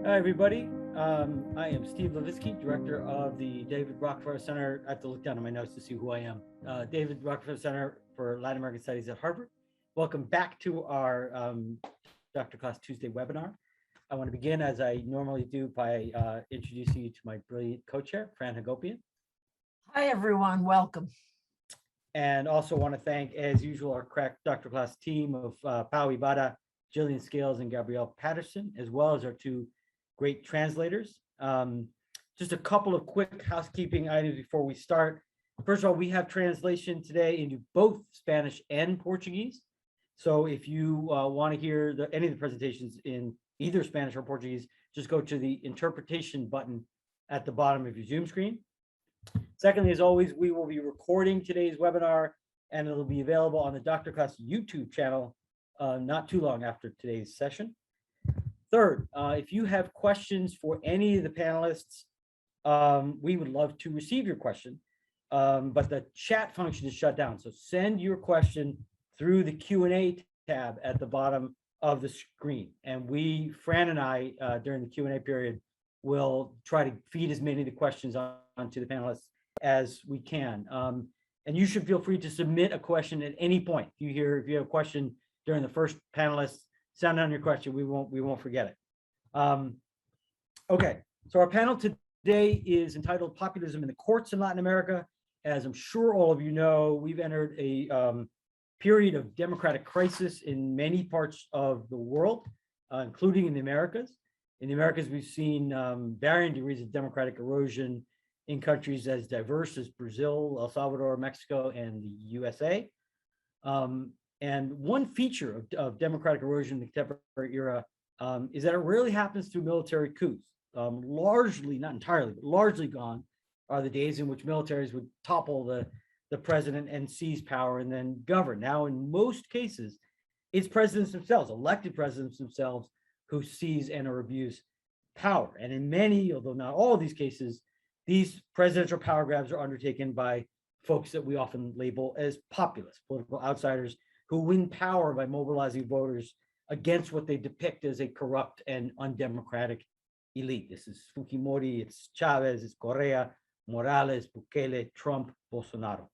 Hi, everybody. I am Steve Levitsky, director of the David Rockefeller Center. I have to look down at my notes to see who I am. David Rockefeller Center for Latin American Studies at Harvard. Welcome back to our Dr. Class Tuesday webinar. I want to begin, as I normally do, by introducing you to my brilliant co-chair, Fran Hagopian. Hi, everyone. Welcome. And also want to thank, as usual, our crack Dr. Class team of Pau Ibarra, Jillian Scales, and Gabrielle Patterson, as well as our two great translators. Just a couple of quick housekeeping items before we start. First of all, we have translation today into both Spanish and Portuguese. So if you want to hear any of the presentations in either Spanish or Portuguese, just go to the interpretation button at the bottom of your Zoom screen. Secondly, as always, we will be recording today's webinar, and it'll be available on the Dr. Class YouTube channel not too long after today's session. Third, if you have questions for any of the panelists, we would love to receive your question, but the chat function is shut down. So send your question through the Q&A tab at the bottom of the screen. And Fran and I, during the Q&A period, will try to feed as many of the questions onto the panelists as we can. And you should feel free to submit a question at any point. If you have a question during the first panelist, sound down your question. We won't forget it. Okay, so our panel today is entitled Populism in the Courts in Latin America. As I'm sure all of you know, we've entered a period of democratic crisis in many parts of the world, including in the Americas. In the Americas, we've seen varying degrees of democratic erosion in countries as diverse as Brazil, El Salvador, Mexico, and the USA. And one feature of democratic erosion in the contemporary era is that it rarely happens through military coups. Largely, not entirely, but largely gone are the days in which militaries would topple the president and seize power and then govern. Now, in most cases, it's presidents themselves, elected presidents themselves, who seize and or abuse power. And in many, although not all of these cases, these presidential power grabs are undertaken by folks that we often label as populists, political outsiders, who win power by mobilizing voters against what they depict as a corrupt and undemocratic elite. This is Fujimori, it's Chavez, it's Correa, Morales, Bukele, Trump, Bolsonaro.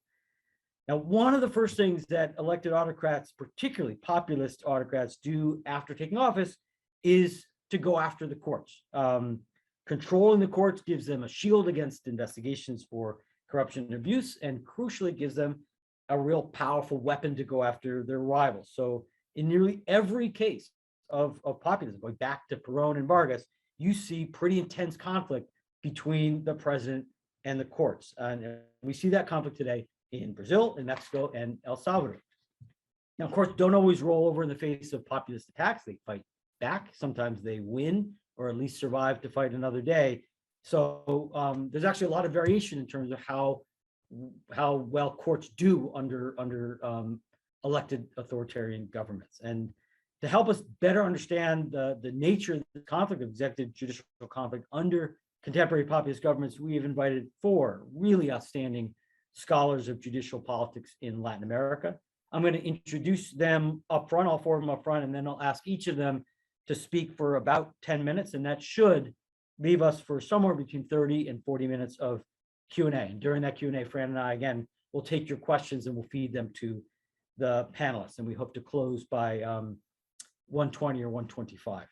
Now, one of the first things that elected autocrats, particularly populist autocrats, do after taking office is to go after the courts. Controlling the courts gives them a shield against investigations for corruption and abuse, and crucially gives them a real powerful weapon to go after their rivals. So in nearly every case of populism, going back to Perón and Vargas, you see pretty intense conflict between the president and the courts. And we see that conflict today in Brazil, in Mexico, and El Salvador. Now, of course, don't always roll over in the face of populist attacks. They fight back. Sometimes they win, or at least survive to fight another day. So there's actually a lot of variation in terms of how well courts do under elected authoritarian governments. And to help us better understand the nature of the conflict of executive judicial conflict under contemporary populist governments, we have invited 4 really outstanding scholars of judicial politics in Latin America. I'm going to introduce them up front, all 4 of them up front, and then I'll ask each of them to speak for about 10 minutes, and that should leave us for somewhere between 30 and 40 minutes of Q&A. And during that Q&A, Fran and I, again, will take your questions and we'll feed them to the panelists. And we hope to close by 1:20 or 1:25.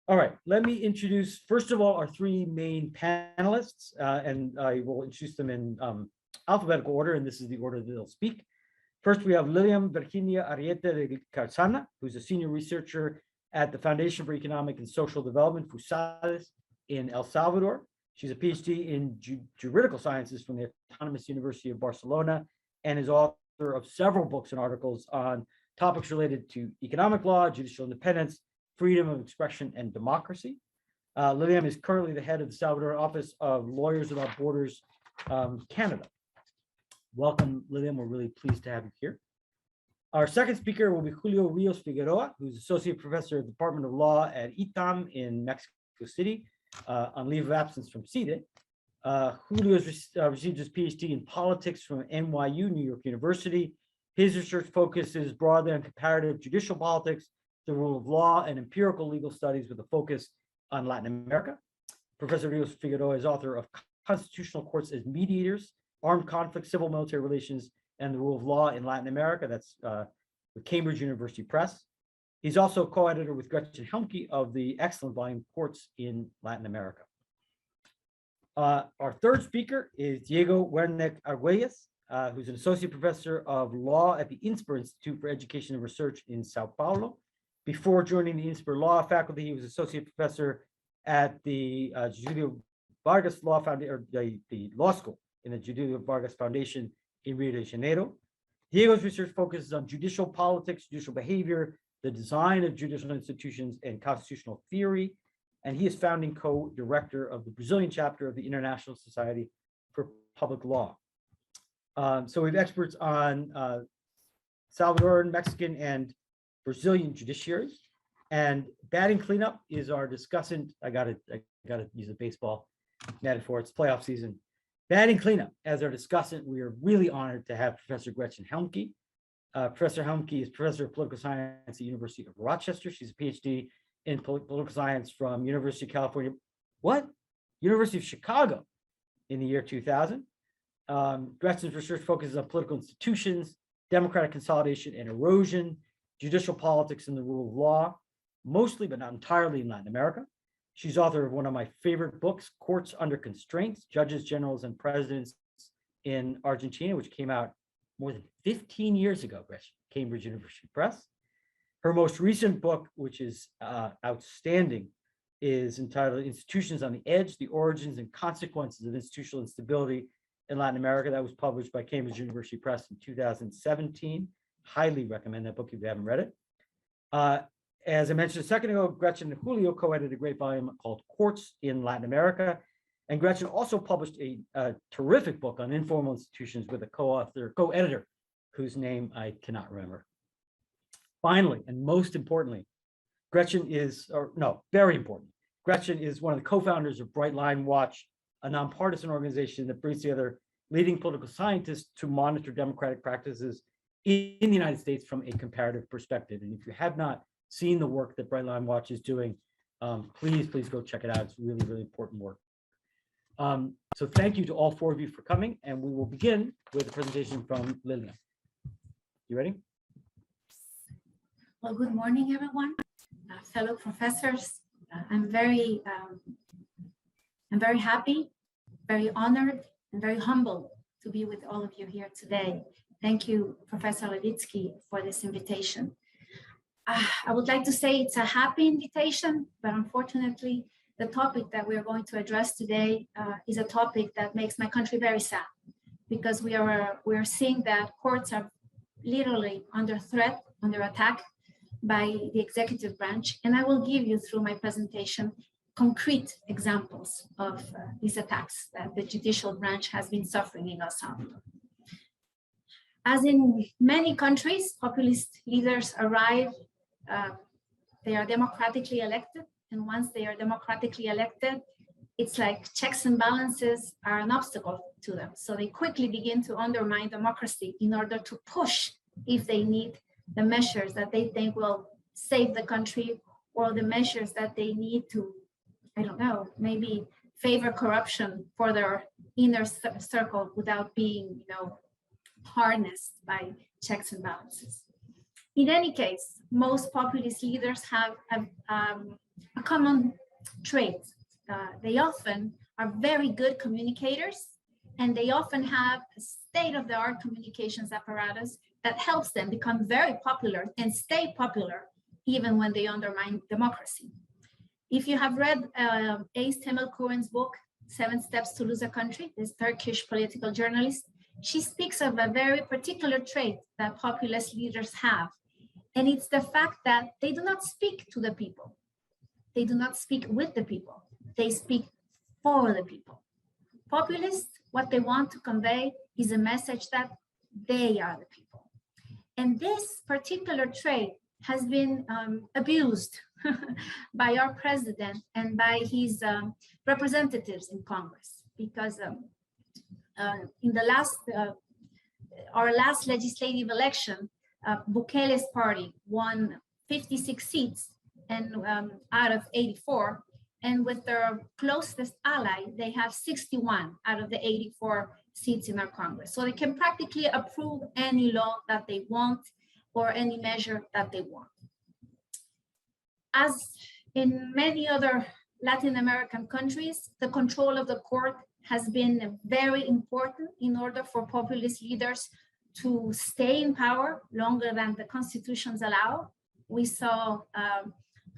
All right, let me introduce, first of all, our 3 main panelists, and I will introduce them in alphabetical order, and this is the order that they'll speak. First, we have Lilliam Virginia Arrieta de Carzana, who's a senior researcher at the Foundation for Economic and Social Development, FUSADES, in El Salvador. She's a PhD in juridical sciences from the Autonomous University of Barcelona and is author of several books and articles on topics related to economic law, judicial independence, freedom of expression, and democracy. Lilliam is currently the head of the Salvador Office of Lawyers Without Borders Canada. Welcome, Lilliam. We're really pleased to have you here. Our second speaker will be Julio Rios Figueroa, who's associate professor at the Department of Law at ITAM in Mexico City, on leave of absence from CIDE. Julio received his PhD in politics from NYU, New York University. His research focuses broadly on comparative judicial politics, the rule of law, and empirical legal studies with a focus on Latin America. Professor Rios Figueroa is author of Constitutional Courts as Mediators, Armed Conflict, Civil Military Relations, and the Rule of Law in Latin America. That's with Cambridge University Press. He's also co-editor with Gretchen Helmke of the excellent volume Courts in Latin America. Our third speaker is Diego Werneck Arguelhes, who's an associate professor of law at the Insper Institute for Education and Research in Sao Paulo. Before joining the Insper Law faculty, he was associate professor at the Julio Vargas Law Foundation, or the law school in the Julio Vargas Foundation in Rio de Janeiro. Diego's research focuses on judicial politics, judicial behavior, the design of judicial institutions, and constitutional theory. And he is founding co-director of the Brazilian chapter of the International Society for Public Law. So we have experts on Salvadoran, Mexican, and Brazilian judiciaries. And batting cleanup is our discussant. I gotta use a baseball metaphor. It's playoff season. Batting cleanup as our discussant. We are really honored to have Professor Gretchen Helmke. Professor Helmke is professor of political science at the University of Rochester. She's a PhD in political science from University of California. University of Chicago in the year 2000. Gretchen's research focuses on political institutions, democratic consolidation and erosion, judicial politics and the rule of law, mostly but not entirely in Latin America. She's author of one of my favorite books, Courts Under Constraints, Judges, Generals, and Presidents in Argentina, which came out more than 15 years ago, Gretchen, Cambridge University Press. Her most recent book, which is outstanding, is entitled Institutions on the Edge, The Origins and Consequences of Institutional Instability in Latin America. That was published by Cambridge University Press in 2017. Highly recommend that book if you haven't read it. As I mentioned a second ago, Gretchen and Julio co-edited a great volume called Courts in Latin America. And Gretchen also published a terrific book on informal institutions with a co-editor, whose name I cannot remember. Finally, and most importantly, Gretchen is, very important. Gretchen is one of the co-founders of Bright Line Watch, a nonpartisan organization that brings together leading political scientists to monitor democratic practices in the United States from a comparative perspective. And if you have not seen the work that Bright Line Watch is doing, please go check it out. It's really, really important work. So thank you to all four of you for coming, and we will begin with a presentation from Lilliam. You ready? Well, good morning, everyone. Fellow professors, I'm very happy, very honored, and very humbled to be with all of you here today. Thank you, Professor Levitsky, for this invitation. I would like to say it's a happy invitation, but unfortunately, the topic that we're going to address today is a topic that makes my country very sad, because we are seeing that courts are literally under threat, under attack by the executive branch. And I will give you through my presentation concrete examples of these attacks that the judicial branch has been suffering in El Salvador. As in many countries, populist leaders arrive, they are democratically elected. And once they are democratically elected, it's like checks and balances are an obstacle to them. So they quickly begin to undermine democracy in order to push, if they need, the measures that they think will save the country, or the measures that they need to, I don't know, maybe favor corruption for their inner circle without being, harnessed by checks and balances. In any case, most populist leaders have a common trait. They often are very good communicators, and they often have a state-of-the-art communications apparatus that helps them become very popular and stay popular even when they undermine democracy. If you have read Ace Temelkuren's book, 7 Steps to Lose a Country, this Turkish political journalist, she speaks of a very particular trait that populist leaders have. And it's the fact that they do not speak to the people. They do not speak with the people. They speak for the people. Populists, what they want to convey is a message that they are the people. And this particular trait has been abused by our president and by his representatives in Congress, because in the our last legislative election, Bukele's party won 56 seats and out of 84, And with their closest ally, they have 61 out of the 84 seats in our Congress. So they can practically approve any law that they want or any measure that they want. As in many other Latin American countries, the control of the court has been very important in order for populist leaders to stay in power longer than the constitutions allow. We saw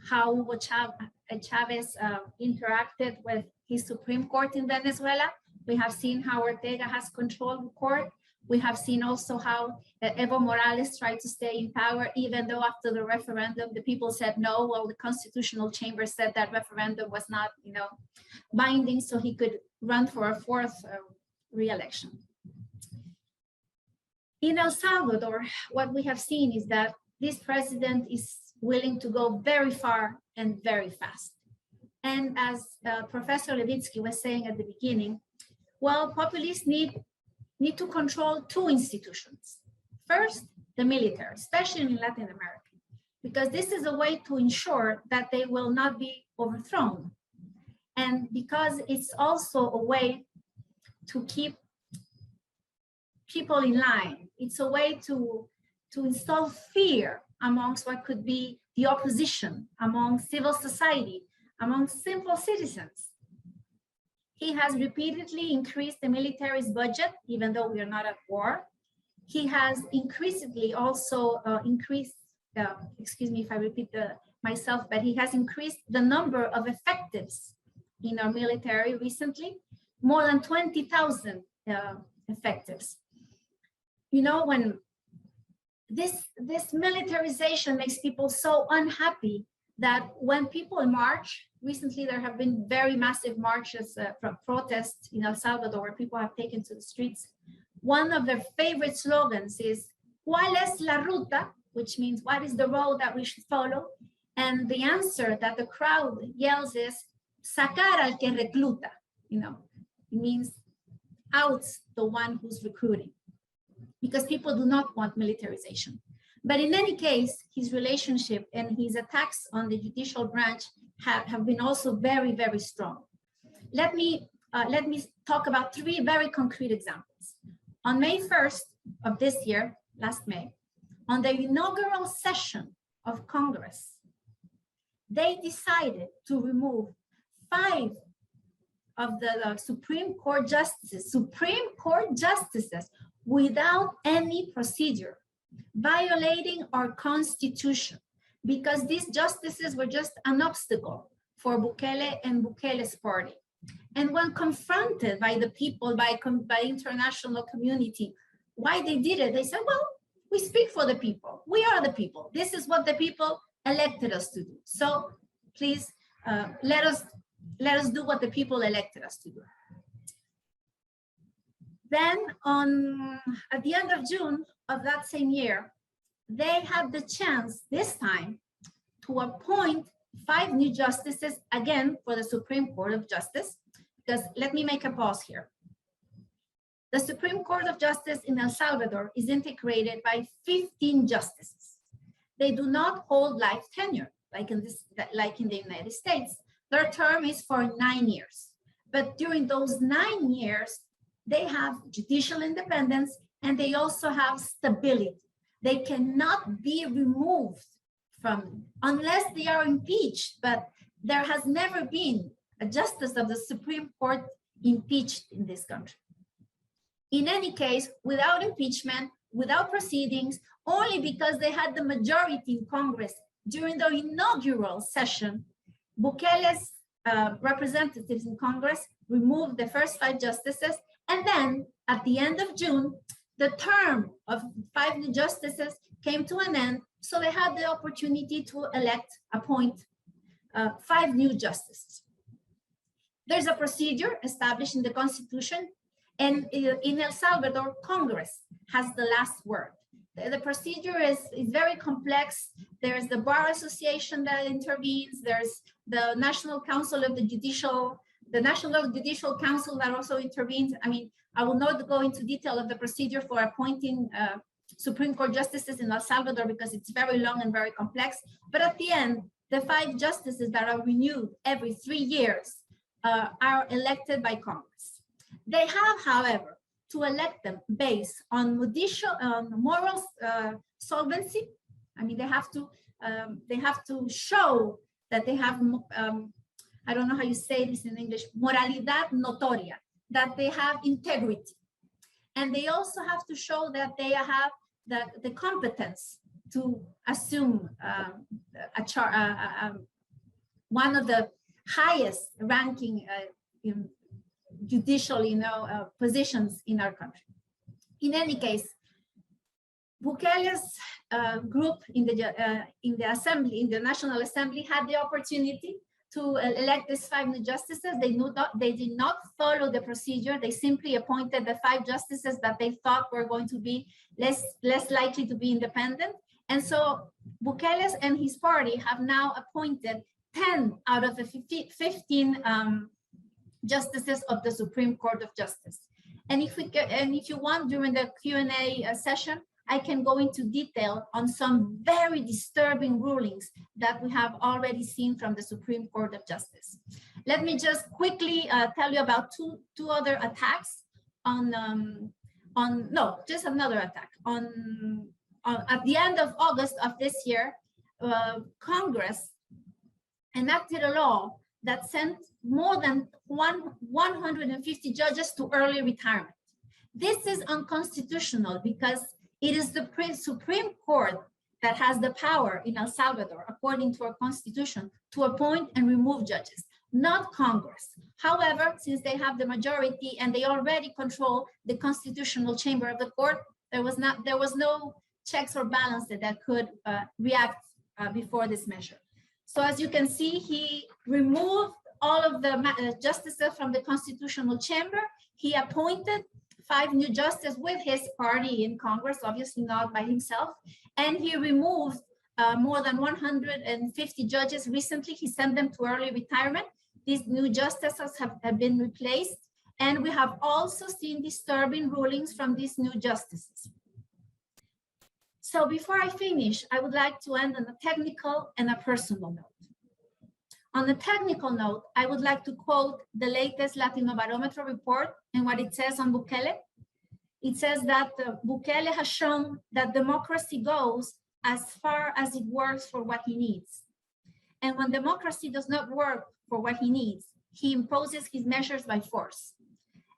how Hugo Chavez interacted with his Supreme Court in Venezuela. We have seen how Ortega has controlled the court. We have seen also how Evo Morales tried to stay in power, even though after the referendum, the people said no. Well, the constitutional chamber said that referendum was not, binding, so he could run for a fourth re-election. In El Salvador, what we have seen is that this president is willing to go very far and very fast. And as Professor Levitsky was saying at the beginning, well, populists need to control two institutions. First, the military, especially in Latin America, because this is a way to ensure that they will not be overthrown. And because it's also a way to keep people in line. It's a way to install fear amongst what could be the opposition, among civil society, among simple citizens. He has repeatedly increased the military's budget, even though we are not at war. He has increasingly also increased, excuse me if I repeat myself, but he has increased the number of effectives in our military recently, more than 20,000 effectives. When this militarization makes people so unhappy that when people march, recently there have been very massive marches from protests in El Salvador where people have taken to the streets. One of their favorite slogans is, ¿Cuál es la ruta? Which means, what is the road that we should follow? And the answer that the crowd yells is, sacar al que recluta. It means out the one who's recruiting, because people do not want militarization. But in any case, his relationship and his attacks on the judicial branch have been also very, very strong. Let me talk about three very concrete examples. On May 1st of this year, last May, on the inaugural session of Congress, they decided to remove 5 of the Supreme Court justices without any procedure, violating our Constitution, because these justices were just an obstacle for Bukele and Bukele's party. And when confronted by the people, by international community, why they did it, they said, well, we speak for the people. We are the people. This is what the people elected us to do. So please let us do what the people elected us to do. Then at the end of June of that same year, they had the chance this time to appoint 5 new justices, again, for the Supreme Court of Justice, because let me make a pause here. The Supreme Court of Justice in El Salvador is integrated by 15 justices. They do not hold life tenure, like in the United States. Their term is for 9 years. But during those 9 years, they have judicial independence and they also have stability. They cannot be removed unless they are impeached, but there has never been a justice of the Supreme Court impeached in this country. In any case, without impeachment, without proceedings, only because they had the majority in Congress during the inaugural session, Bukele's representatives in Congress removed the first 5 justices, and then at the end of June, the term of 5 new justices came to an end, so they had the opportunity to appoint 5 new justices. There's a procedure established in the Constitution, and in El Salvador, Congress has the last word. The procedure is very complex. There's the Bar Association that intervenes. There's the National Council of the National Judicial Council that also intervenes. I mean, I will not go into detail of the procedure for appointing Supreme Court justices in El Salvador because it's very long and very complex. But at the end, the 5 justices that are renewed every 3 years are elected by Congress. They have, however, to elect them based on moral solvency. I mean, they have to show that they have, I don't know how you say this in English, moralidad notoria, that they have integrity. And they also have to show that they have the competence to assume one of the highest ranking judicial, positions in our country. In any case, Bukele's group in the assembly, in the National Assembly, had the opportunity to elect these 5 new justices. They did not follow the procedure. They simply appointed the 5 justices that they thought were going to be less likely to be independent. And so Bukele and his party have now appointed 10 out of the 15 justices of the Supreme Court of Justice. And if you want, during the Q&A session, I can go into detail on some very disturbing rulings that we have already seen from the Supreme Court of Justice. Let me just quickly tell you about two other attacks just another attack. At the end of August of this year, Congress enacted a law that sent more than 150 judges to early retirement. This is unconstitutional because it is the Supreme Court that has the power in El Salvador, according to our constitution, to appoint and remove judges, not Congress. However, since they have the majority and they already control the constitutional chamber of the court, there was no checks or balances that could react before this measure. So as you can see, he removed all of the justices from the constitutional chamber. He appointed 5 new justices with his party in Congress, obviously not by himself. And he removed more than 150 judges recently. He sent them to early retirement. These new justices have been replaced. And we have also seen disturbing rulings from these new justices. So before I finish, I would like to end on a technical and a personal note. On a technical note, I would like to quote the latest Latino Barometer report and what it says on Bukele. It says that Bukele has shown that democracy goes as far as it works for what he needs. And when democracy does not work for what he needs, he imposes his measures by force.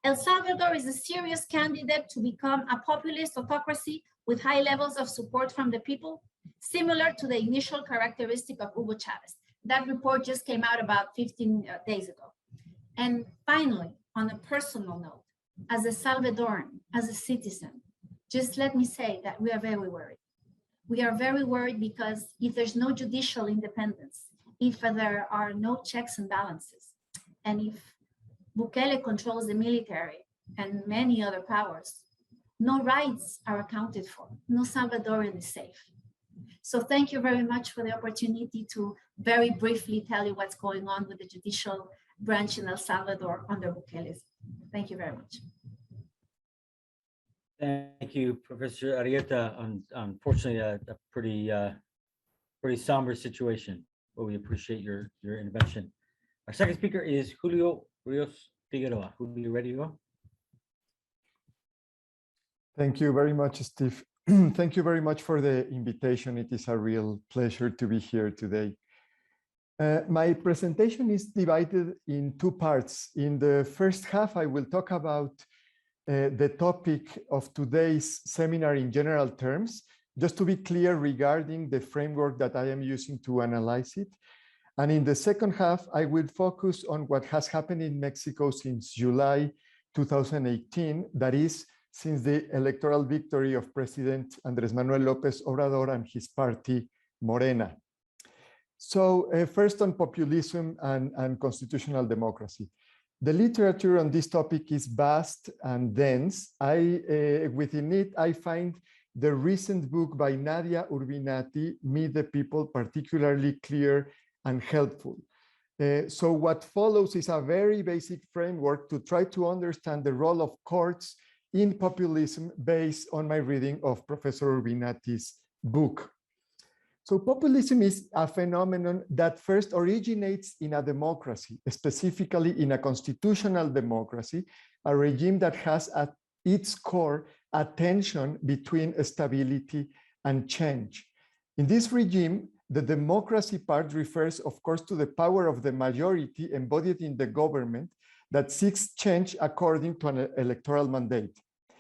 El Salvador is a serious candidate to become a populist autocracy with high levels of support from the people, similar to the initial characteristic of Hugo Chavez. That report just came out about 15 days ago. And finally, on a personal note, as a Salvadoran, as a citizen, just let me say that we are very worried. We are very worried because if there's no judicial independence, if there are no checks and balances, and if Bukele controls the military and many other powers, no rights are accounted for, no Salvadoran is safe. So thank you very much for the opportunity to very briefly tell you what's going on with the judicial branch in El Salvador under Bukele. Thank you very much. Thank you, Professor Arrieta. Unfortunately, a pretty somber situation, but we appreciate your intervention. Our second speaker is Julio Rios Figueroa. Julio, ready to go? Thank you very much, Steve. Thank you very much for the invitation. It is a real pleasure to be here today. My presentation is divided in 2 parts. In the first half, I will talk about the topic of today's seminar in general terms, just to be clear regarding the framework that I am using to analyze it. And in the second half, I will focus on what has happened in Mexico since July 2018, that is, since the electoral victory of President Andrés Manuel López Obrador and his party, Morena. So first on populism and constitutional democracy. The literature on this topic is vast and dense. Within it, I find the recent book by Nadia Urbinati, Meet the People, particularly clear and helpful. So what follows is a very basic framework to try to understand the role of courts in populism based on my reading of Professor Urbinati's book. So populism is a phenomenon that first originates in a democracy, specifically in a constitutional democracy, a regime that has at its core a tension between stability and change. In this regime, the democracy part refers, of course, to the power of the majority embodied in the government that seeks change according to an electoral mandate.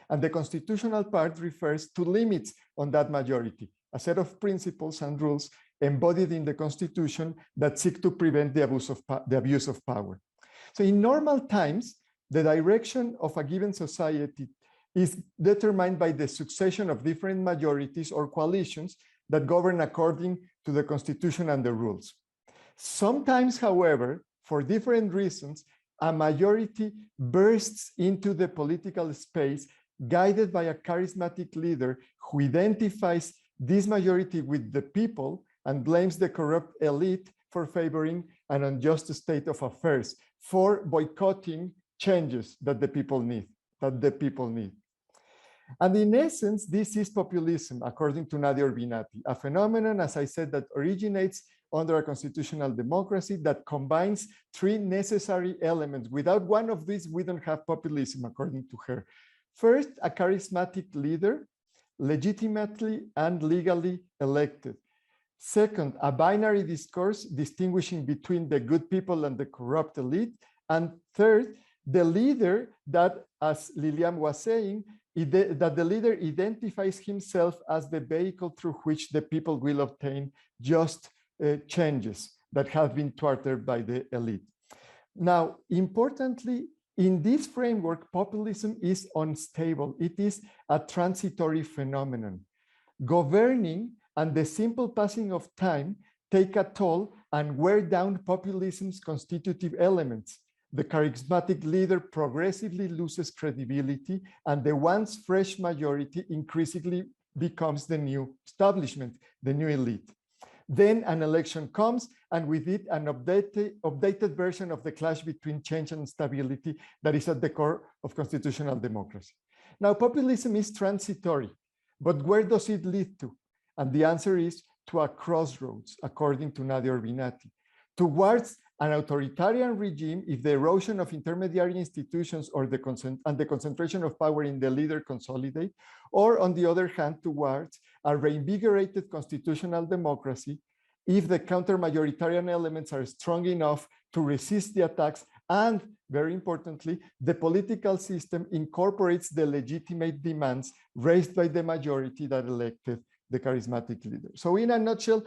And the constitutional part refers to limits on that majority, a set of principles and rules embodied in the Constitution that seek to prevent the abuse of power. So in normal times, the direction of a given society is determined by the succession of different majorities or coalitions that govern according to the Constitution and the rules. Sometimes, however, for different reasons, a majority bursts into the political space guided by a charismatic leader who identifies this majority with the people and blames the corrupt elite for favoring an unjust state of affairs, for boycotting changes that the people need, And in essence, this is populism, according to Nadia Urbinati, a phenomenon, as I said, that originates under a constitutional democracy that combines three necessary elements. Without one of these, we don't have populism, according to her. First, a charismatic leader, legitimately and legally elected. Second, a binary discourse distinguishing between the good people and the corrupt elite. And third, the leader that, as Lilliam was saying, that the leader identifies himself as the vehicle through which the people will obtain just changes that have been thwarted by the elite. Now, importantly, in this framework, populism is unstable. It is a transitory phenomenon. Governing and the simple passing of time take a toll and wear down populism's constitutive elements. The charismatic leader progressively loses credibility, and the once fresh majority increasingly becomes the new establishment, the new elite. Then an election comes, and with it, an updated version of the clash between change and stability that is at the core of constitutional democracy. Now, populism is transitory, but where does it lead to? And the answer is to a crossroads, according to Nadia Urbinati, towards an authoritarian regime if the erosion of intermediary institutions or the concentration of power in the leader consolidate, or on the other hand, towards a reinvigorated constitutional democracy if the counter-majoritarian elements are strong enough to resist the attacks and, very importantly, the political system incorporates the legitimate demands raised by the majority that elected the charismatic leader. So in a nutshell,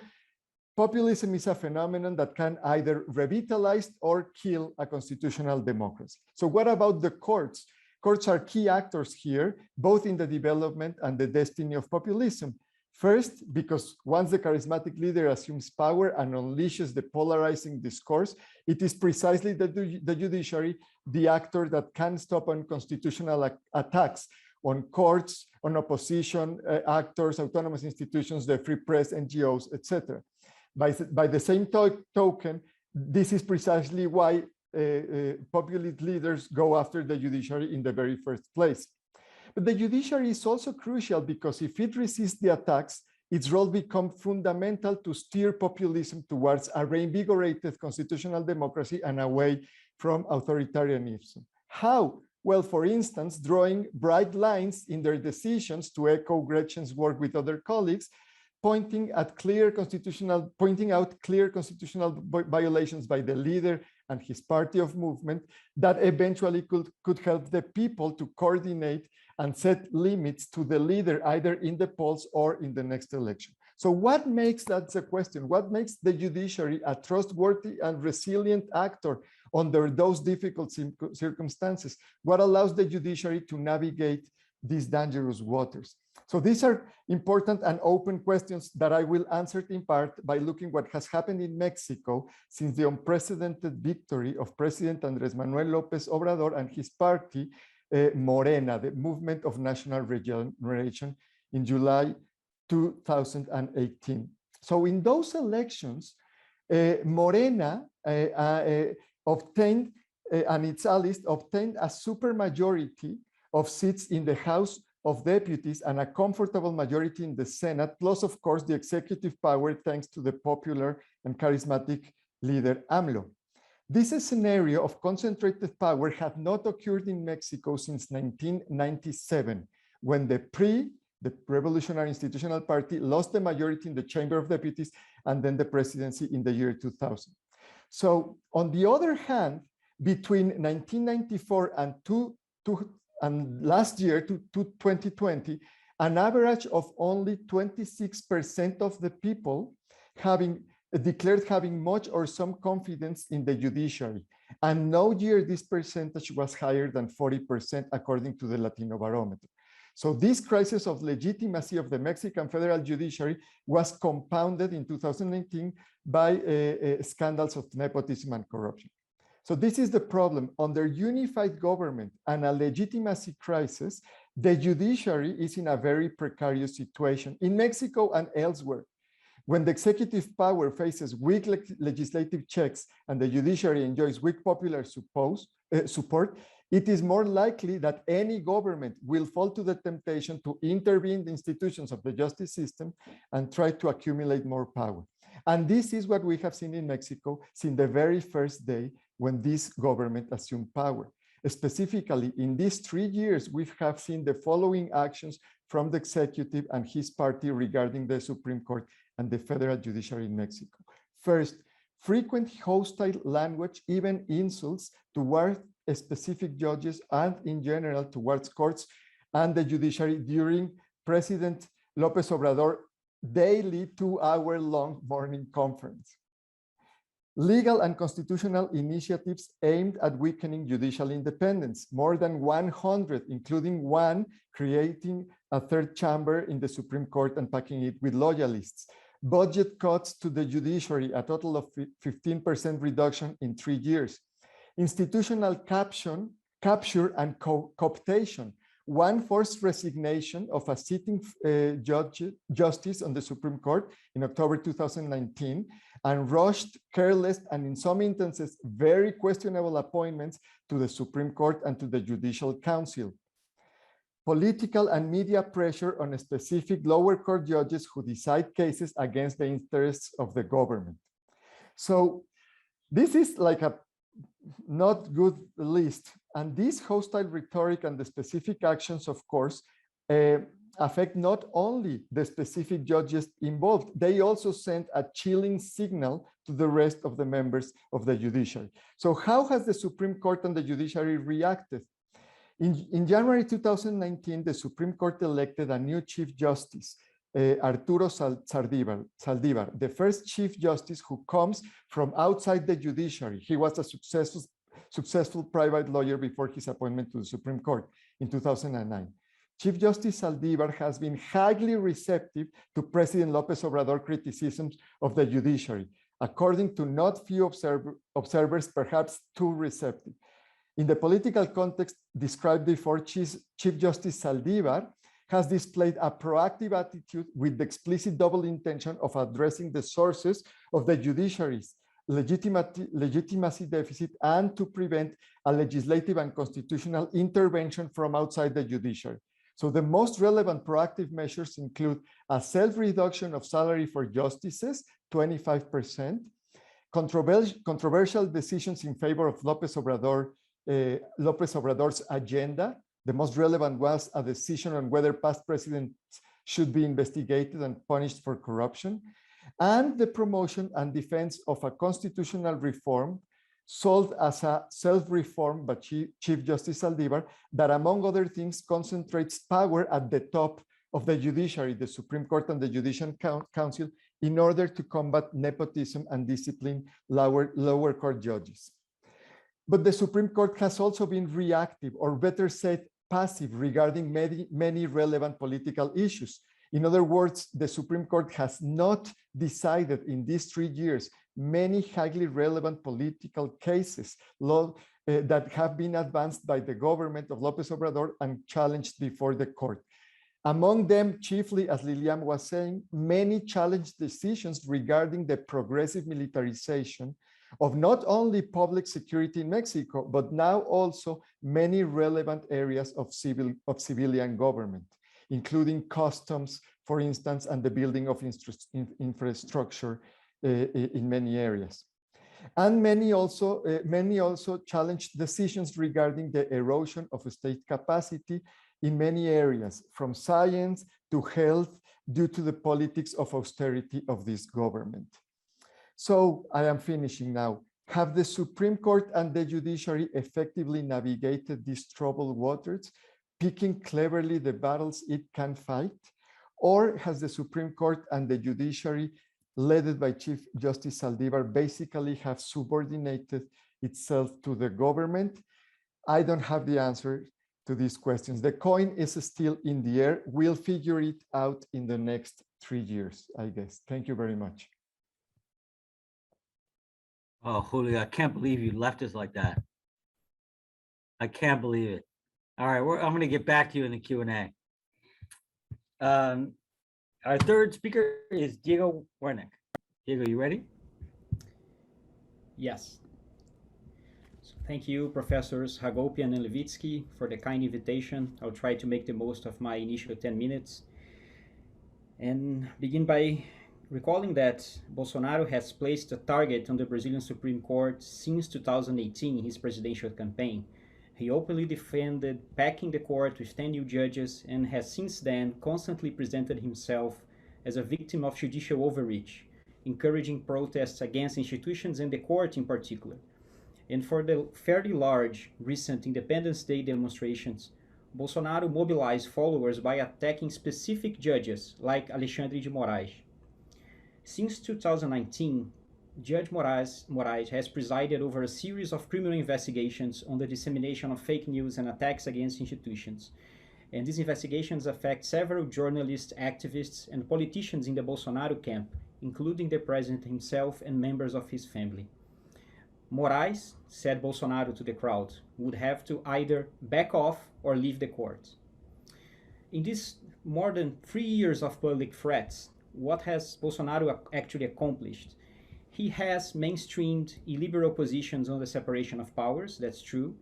populism is a phenomenon that can either revitalize or kill a constitutional democracy. So what about the courts? Courts are key actors here, both in the development and the destiny of populism. First, because once the charismatic leader assumes power and unleashes the polarizing discourse, it is precisely the judiciary, the actor that can stop unconstitutional attacks on courts, on opposition actors, autonomous institutions, the free press, NGOs, etc. By the same token, this is precisely why populist leaders go after the judiciary in the very first place. But the judiciary is also crucial because if it resists the attacks, its role becomes fundamental to steer populism towards a reinvigorated constitutional democracy and away from authoritarianism. How? Well, for instance, drawing bright lines in their decisions, to echo Gretchen's work with other colleagues, pointing out clear constitutional violations by the leader and his party of movement that eventually could help the people to coordinate and set limits to the leader either in the polls or in the next election. So what makes, that's the question, what makes the judiciary a trustworthy and resilient actor under those difficult circumstances? What allows the judiciary to navigate these dangerous waters? So these are important and open questions that I will answer in part by looking what has happened in Mexico since the unprecedented victory of President Andrés Manuel López Obrador and his party, Morena, the Movement of National Regeneration, in July 2018. So in those elections, Morena obtained, and its allies obtained a supermajority of seats in the House of deputies and a comfortable majority in the Senate, plus, of course, the executive power thanks to the popular and charismatic leader AMLO. This scenario of concentrated power had not occurred in Mexico since 1997, when the Revolutionary Institutional Party lost the majority in the Chamber of Deputies and then the presidency in the year 2000. So on the other hand, between 1994 and last year to 2020, an average of only 26% of the people declared having much or some confidence in the judiciary. And no year this percentage was higher than 40% according to the Latino Barometer. So this crisis of legitimacy of the Mexican federal judiciary was compounded in 2019 by scandals of nepotism and corruption. So this is the problem. Under unified government and a legitimacy crisis, the judiciary is in a very precarious situation in Mexico and elsewhere. When the executive power faces weak legislative checks and the judiciary enjoys weak popular support, it is more likely that any government will fall to the temptation to intervene in the institutions of the justice system and try to accumulate more power. And this is what we have seen in Mexico since the very first day when this government assumed power. Specifically, in these 3 years, we have seen the following actions from the executive and his party regarding the Supreme Court and the federal judiciary in Mexico. First, frequent hostile language, even insults towards specific judges and in general towards courts and the judiciary during President López Obrador daily 2-hour-long morning conference. Legal and constitutional initiatives aimed at weakening judicial independence, more than 100, including one creating a third chamber in the Supreme Court and packing it with loyalists. Budget cuts to the judiciary, a total of 15% reduction in 3 years. Institutional capture and cooptation, one forced resignation of a sitting justice on the Supreme Court in October 2019, and rushed, careless, and in some instances, very questionable appointments to the Supreme Court and to the Judicial Council. Political and media pressure on specific lower court judges who decide cases against the interests of the government. So this is like a not good list. And this hostile rhetoric and the specific actions, of course, affect not only the specific judges involved, they also send a chilling signal to the rest of the members of the judiciary. So how has the Supreme Court and the judiciary reacted? In January 2019, the Supreme Court elected a new Chief Justice, Arturo Saldívar, the first Chief Justice who comes from outside the judiciary. He was a successful private lawyer before his appointment to the Supreme Court in 2009. Chief Justice Saldívar has been highly receptive to President López Obrador criticisms of the judiciary, according to not few observers, perhaps too receptive. In the political context described before, Chief Justice Saldívar has displayed a proactive attitude with the explicit double intention of addressing the sources of the judiciary's legitimacy deficit and to prevent a legislative and constitutional intervention from outside the judiciary. So the most relevant proactive measures include a self-reduction of salary for justices, 25%, controversial decisions in favor of López Obrador's agenda. The most relevant was a decision on whether past presidents should be investigated and punished for corruption, and the promotion and defense of a constitutional reform sold as a self-reform by Chief Justice Saldívar that, among other things, concentrates power at the top of the judiciary, the Supreme Court and the Judicial Council, in order to combat nepotism and discipline lower court judges. But the Supreme Court has also been reactive, or better said, passive, regarding many relevant political issues. In other words, the Supreme Court has not decided in these 3 years many highly relevant political cases that have been advanced by the government of López Obrador and challenged before the court. Among them, chiefly, as Lilliam was saying, many challenged decisions regarding the progressive militarization of not only public security in Mexico, but now also many relevant areas of civilian government, including customs, for instance, and the building of infrastructure in many areas. And many also challenged decisions regarding the erosion of state capacity in many areas, from science to health, due to the politics of austerity of this government. So I am finishing now. Have the Supreme Court and the judiciary effectively navigated these troubled waters, picking cleverly the battles it can fight? Or has the Supreme Court and the judiciary, led by Chief Justice Saldivar, basically have subordinated itself to the government? I don't have the answer to these questions. The coin is still in the air. We'll figure it out in the next 3 years, I guess. Thank you very much. Oh, Julio, I can't believe you left us like that. I can't believe it. All right, I'm going to get back to you in the Q&A. Our third speaker is Diego Werneck. Diego, you ready? Yes. So thank you, Professors Hagopian and Levitsky, for the kind invitation. I'll try to make the most of my initial 10 minutes and begin by recalling that Bolsonaro has placed a target on the Brazilian Supreme Court since 2018 in his presidential campaign. He openly defended packing the court with 10 new judges and has since then constantly presented himself as a victim of judicial overreach, encouraging protests against institutions and the court in particular. And for the fairly large recent Independence Day demonstrations, Bolsonaro mobilized followers by attacking specific judges like Alexandre de Moraes. Since 2019, Judge Moraes has presided over a series of criminal investigations on the dissemination of fake news and attacks against institutions. And these investigations affect several journalists, activists, and politicians in the Bolsonaro camp, including the president himself and members of his family. Moraes, said Bolsonaro to the crowd, would have to either back off or leave the court. In these more than 3 years of public threats, what has Bolsonaro actually accomplished? He has mainstreamed illiberal positions on the separation of powers, that's true,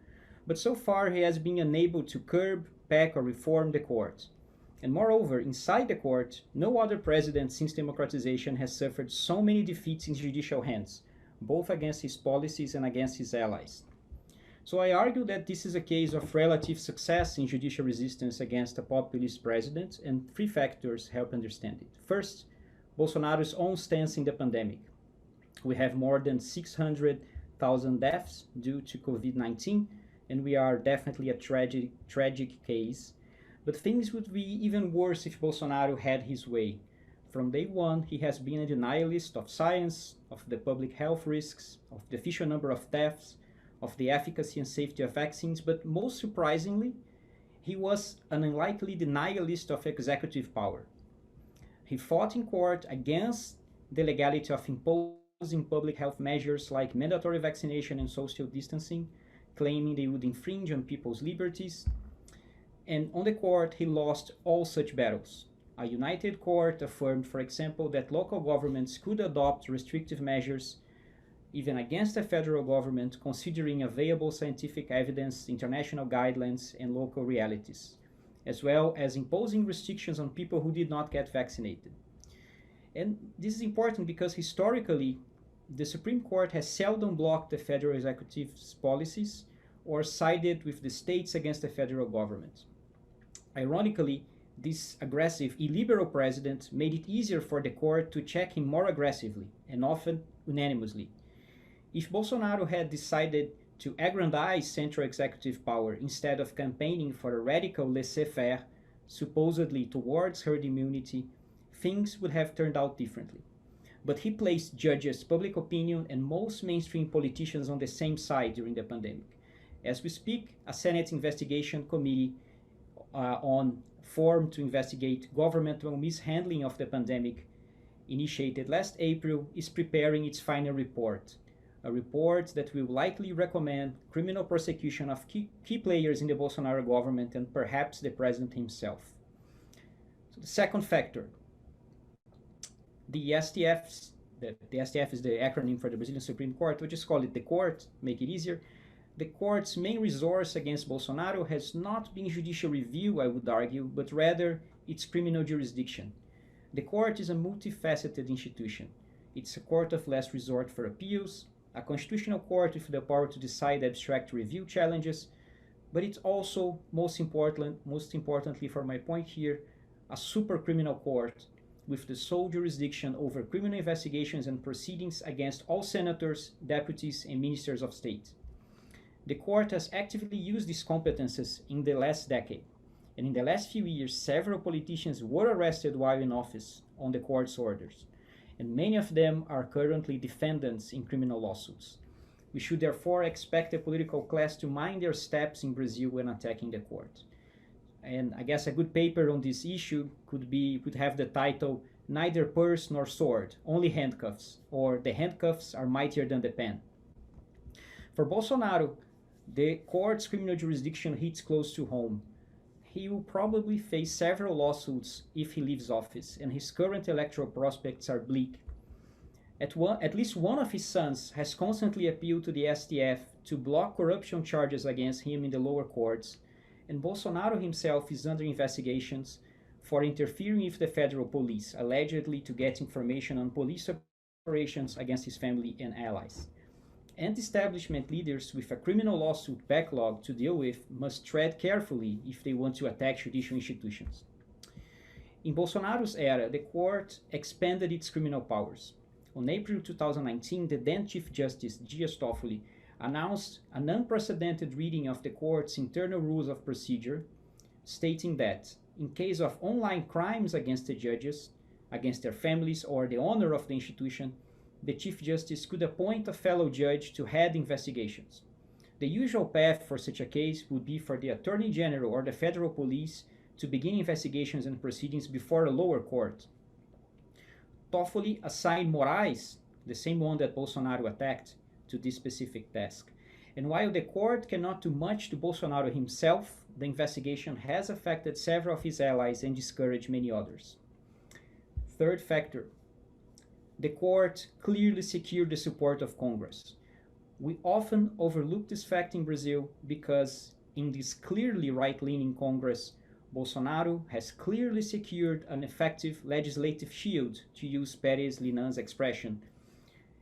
but so far he has been unable to curb, pack, or reform the court. And moreover, inside the court, no other president since democratization has suffered so many defeats in judicial hands, both against his policies and against his allies. So I argue that this is a case of relative success in judicial resistance against a populist president, and 3 factors help understand it. First, Bolsonaro's own stance in the pandemic. We have more than 600,000 deaths due to COVID-19, and we are definitely a tragic case. But things would be even worse if Bolsonaro had his way. From day one, he has been a denialist of science, of the public health risks, of the official number of deaths, of the efficacy and safety of vaccines, but most surprisingly, he was an unlikely denialist of executive power. He fought in court against the legality of imposing public health measures like mandatory vaccination and social distancing, claiming they would infringe on people's liberties. And on the court, he lost all such battles. A united court affirmed, for example, that local governments could adopt restrictive measures even against the federal government, considering available scientific evidence, international guidelines, and local realities, as well as imposing restrictions on people who did not get vaccinated. And this is important because historically, the Supreme Court has seldom blocked the federal executive's policies or sided with the states against the federal government. Ironically, this aggressive, illiberal president made it easier for the court to check him more aggressively and often unanimously. If Bolsonaro had decided to aggrandize central executive power instead of campaigning for a radical laissez-faire, supposedly towards herd immunity, things would have turned out differently. But he placed judges, public opinion, and most mainstream politicians on the same side during the pandemic. As we speak, a Senate investigation committee formed to investigate governmental mishandling of the pandemic, initiated last April, is preparing its final report. A report that will likely recommend criminal prosecution of key players in the Bolsonaro government and perhaps the president himself. So the second factor, the STF's the STF is the acronym for the Brazilian Supreme Court. We'll just call it the court, make it easier. The court's main resource against Bolsonaro has not been judicial review, I would argue, but rather its criminal jurisdiction. The court is a multifaceted institution. It's a court of last resort for appeals, a constitutional court with the power to decide abstract review challenges, but it's also, most importantly for my point here, a supercriminal court with the sole jurisdiction over criminal investigations and proceedings against all senators, deputies, and ministers of state. The court has actively used these competences in the last decade, and in the last few years, several politicians were arrested while in office on the court's orders, and many of them are currently defendants in criminal lawsuits. We should therefore expect the political class to mind their steps in Brazil when attacking the court. And I guess a good paper on this issue could have the title, "Neither Purse Nor Sword, Only Handcuffs," or "The Handcuffs Are Mightier Than the Pen." For Bolsonaro, the court's criminal jurisdiction hits close to home. He will probably face several lawsuits if he leaves office, and his current electoral prospects are bleak. At least one of his sons has constantly appealed to the STF to block corruption charges against him in the lower courts, and Bolsonaro himself is under investigations for interfering with the federal police, allegedly to get information on police operations against his family and allies. Anti-establishment leaders with a criminal lawsuit backlog to deal with must tread carefully if they want to attack judicial institutions. In Bolsonaro's era, the court expanded its criminal powers. On April 2019, the then Chief Justice, Dias Toffoli, announced an unprecedented reading of the court's internal rules of procedure, stating that, in case of online crimes against the judges, against their families, or the honor of the institution, the Chief Justice could appoint a fellow judge to head investigations. The usual path for such a case would be for the Attorney General or the federal police to begin investigations and proceedings before a lower court. Toffoli assigned Moraes, the same one that Bolsonaro attacked, to this specific task. And while the court cannot do much to Bolsonaro himself, the investigation has affected several of his allies and discouraged many others. Third factor. The court clearly secured the support of Congress. We often overlook this fact in Brazil because in this clearly right-leaning Congress, Bolsonaro has clearly secured an effective legislative shield, to use Pérez Linan's expression.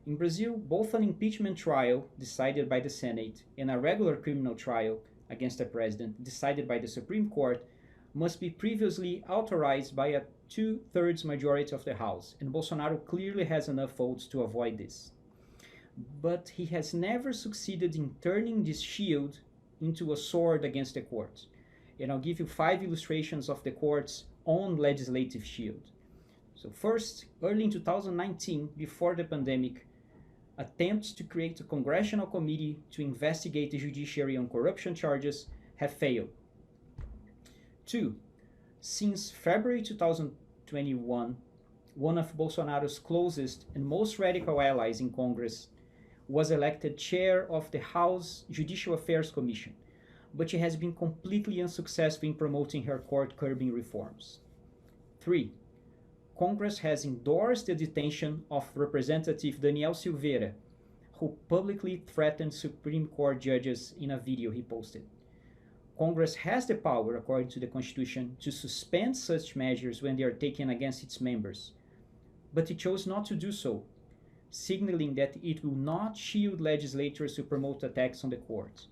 In Brazil, both an impeachment trial decided by the Senate and a regular criminal trial against the president decided by the Supreme Court must be previously authorized by a 2/3 majority of the House, and Bolsonaro clearly has enough votes to avoid this. But he has never succeeded in turning this shield into a sword against the court. And I'll give you 5 illustrations of the court's own legislative shield. So first, early in 2019, before the pandemic, attempts to create a congressional committee to investigate the judiciary on corruption charges have failed. 2. Since February 2021, one of Bolsonaro's closest and most radical allies in Congress was elected chair of the House Judicial Affairs Commission, but she has been completely unsuccessful in promoting her court-curbing reforms. 3. Congress has endorsed the detention of Representative Daniel Silveira, who publicly threatened Supreme Court judges in a video he posted. Congress has the power, according to the Constitution, to suspend such measures when they are taken against its members, but it chose not to do so, signaling that it will not shield legislators to promote attacks on the court.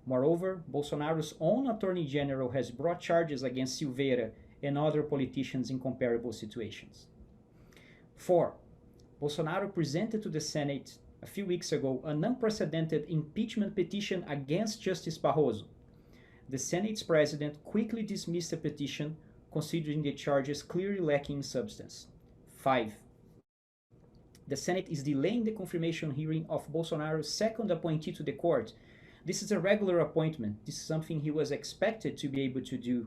Moreover, Bolsonaro's own Attorney General has brought charges against Silveira and other politicians in comparable situations. 4. Bolsonaro presented to the Senate a few weeks ago an unprecedented impeachment petition against Justice Barroso. The Senate's president quickly dismissed the petition, considering the charges clearly lacking in substance. 5. The Senate is delaying the confirmation hearing of Bolsonaro's second appointee to the court. This is a regular appointment. This is something he was expected to be able to do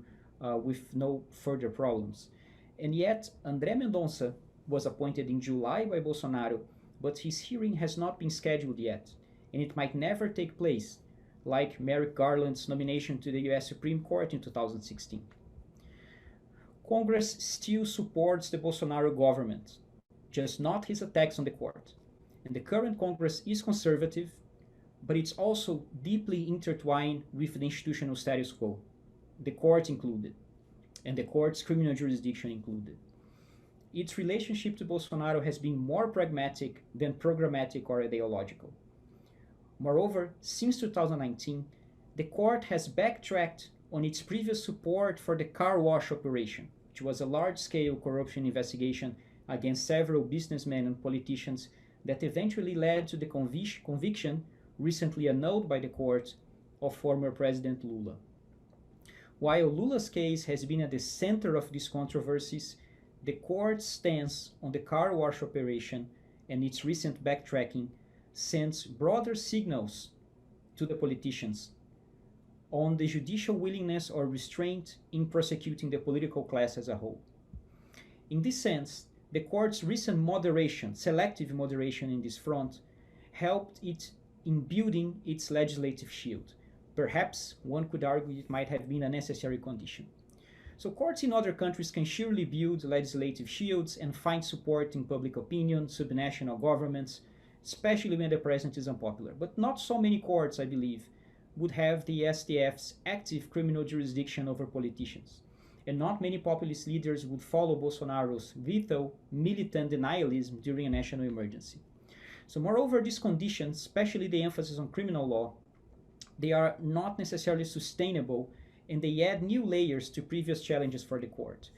with no further problems. And yet, André Mendonça was appointed in July by Bolsonaro, but his hearing has not been scheduled yet, and it might never take place, like Merrick Garland's nomination to the US Supreme Court in 2016. Congress still supports the Bolsonaro government, just not his attacks on the court. And the current Congress is conservative, but it's also deeply intertwined with the institutional status quo, the court included, and the court's criminal jurisdiction included. Its relationship to Bolsonaro has been more pragmatic than programmatic or ideological. Moreover, since 2019, the court has backtracked on its previous support for the car wash operation, which was a large-scale corruption investigation against several businessmen and politicians that eventually led to the conviction, recently annulled by the court, of former President Lula. While Lula's case has been at the center of these controversies, the court's stance on the car wash operation and its recent backtracking sends broader signals to the politicians on the judicial willingness or restraint in prosecuting the political class as a whole. In this sense, the court's recent moderation, selective moderation in this front, helped it in building its legislative shield. Perhaps one could argue it might have been a necessary condition. So courts in other countries can surely build legislative shields and find support in public opinion, subnational governments, especially when the president is unpopular. But not so many courts, I believe, would have the STF's active criminal jurisdiction over politicians. And not many populist leaders would follow Bolsonaro's lethal militant denialism during a national emergency. So moreover, these conditions, especially the emphasis on criminal law, they are not necessarily sustainable, and they add new layers to previous challenges for the court.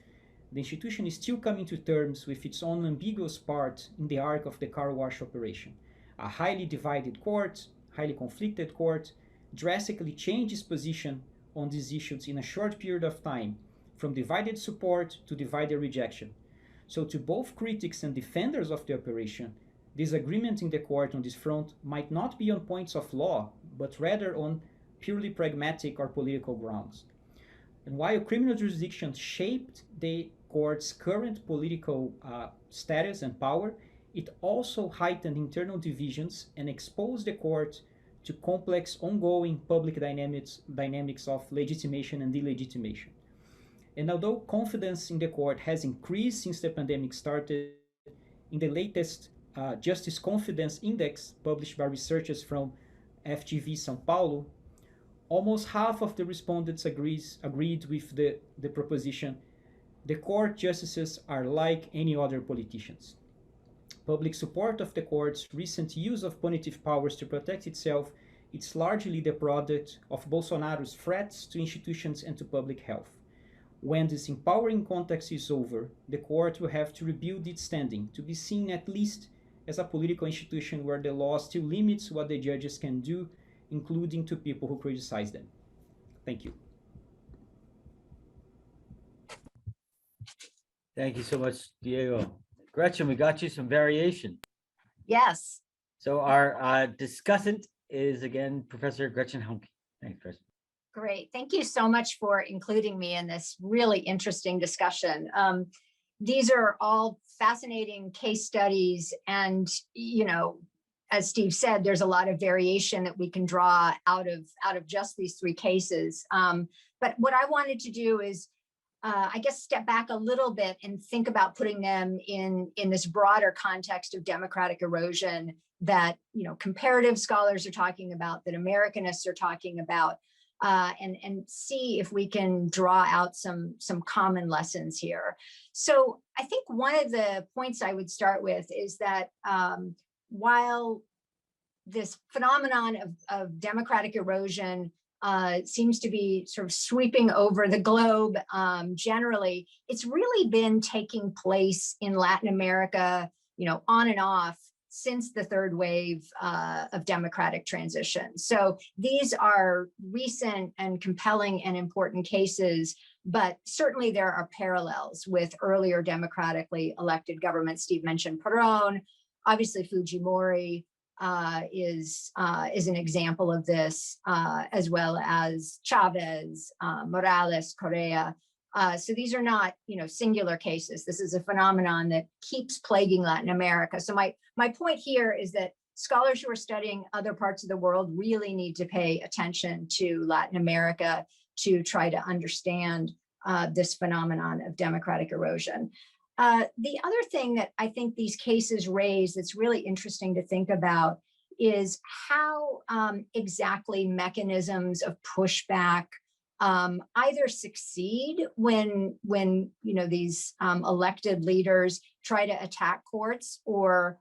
The institution is still coming to terms with its own ambiguous part in the arc of the car wash operation. A highly divided court, highly conflicted court, drastically changed its position on these issues in a short period of time, from divided support to divided rejection. So to both critics and defenders of the operation, disagreement in the court on this front might not be on points of law, but rather on purely pragmatic or political grounds. And while criminal jurisdiction shaped the court's current political status and power, it also heightened internal divisions and exposed the court to complex ongoing public dynamics of legitimation and delegitimation. And although confidence in the court has increased since the pandemic started, in the latest Justice Confidence Index published by researchers from FGV São Paulo, almost half of the respondents agreed with the proposition, the court justices are like any other politicians. Public support of the court's recent use of punitive powers to protect itself is largely the product of Bolsonaro's threats to institutions and to public health. When this empowering context is over, the court will have to rebuild its standing, to be seen at least as a political institution where the law still limits what the judges can do, including to people who criticize them. Thank you. Thank you so much, Diego. Gretchen, we got you some variation. Yes. So our discussant is again Professor Gretchen Helmke. Thanks, Gretchen. Great. Thank you so much for including me in this really interesting discussion. These are all fascinating case studies, and as Steve said, there's a lot of variation that we can draw out of just these three cases. But what I wanted to do is, I guess, step back a little bit and think about putting them in this broader context of democratic erosion that comparative scholars are talking about, that Americanists are talking about, and see if we can draw out some common lessons here. So I think one of the points I would start with is that while this phenomenon of democratic erosion seems to be sort of sweeping over the globe generally, it's really been taking place in Latin America, on and off since the third wave of democratic transition. So these are recent and compelling and important cases, but certainly there are parallels with earlier democratically elected governments. Steve mentioned Perón, obviously Fujimori is an example of this, as well as Chavez, Morales, Correa. So these are not, singular cases. This is a phenomenon that keeps plaguing Latin America. So my point here is that scholars who are studying other parts of the world really need to pay attention to Latin America to try to understand this phenomenon of democratic erosion. The other thing that I think these cases raise that's really interesting to think about is how exactly mechanisms of pushback either succeed when these elected leaders try to attack courts, or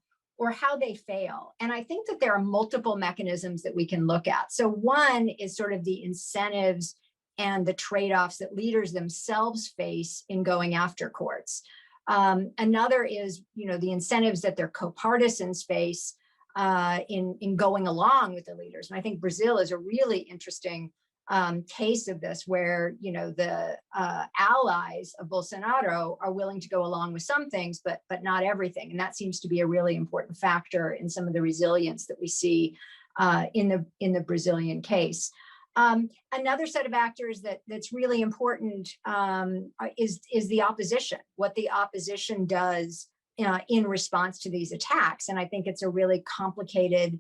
how they fail. And I think that there are multiple mechanisms that we can look at. So one is sort of the incentives and the trade-offs that leaders themselves face in going after courts. Another is, the incentives that their co-partisans face in going along with the leaders. And I think Brazil is a really interesting case of this, where the allies of Bolsonaro are willing to go along with some things, but not everything. And that seems to be a really important factor in some of the resilience that we see in the Brazilian case. Another set of actors that's really important is the opposition, what the opposition does in response to these attacks. And I think it's a really complicated,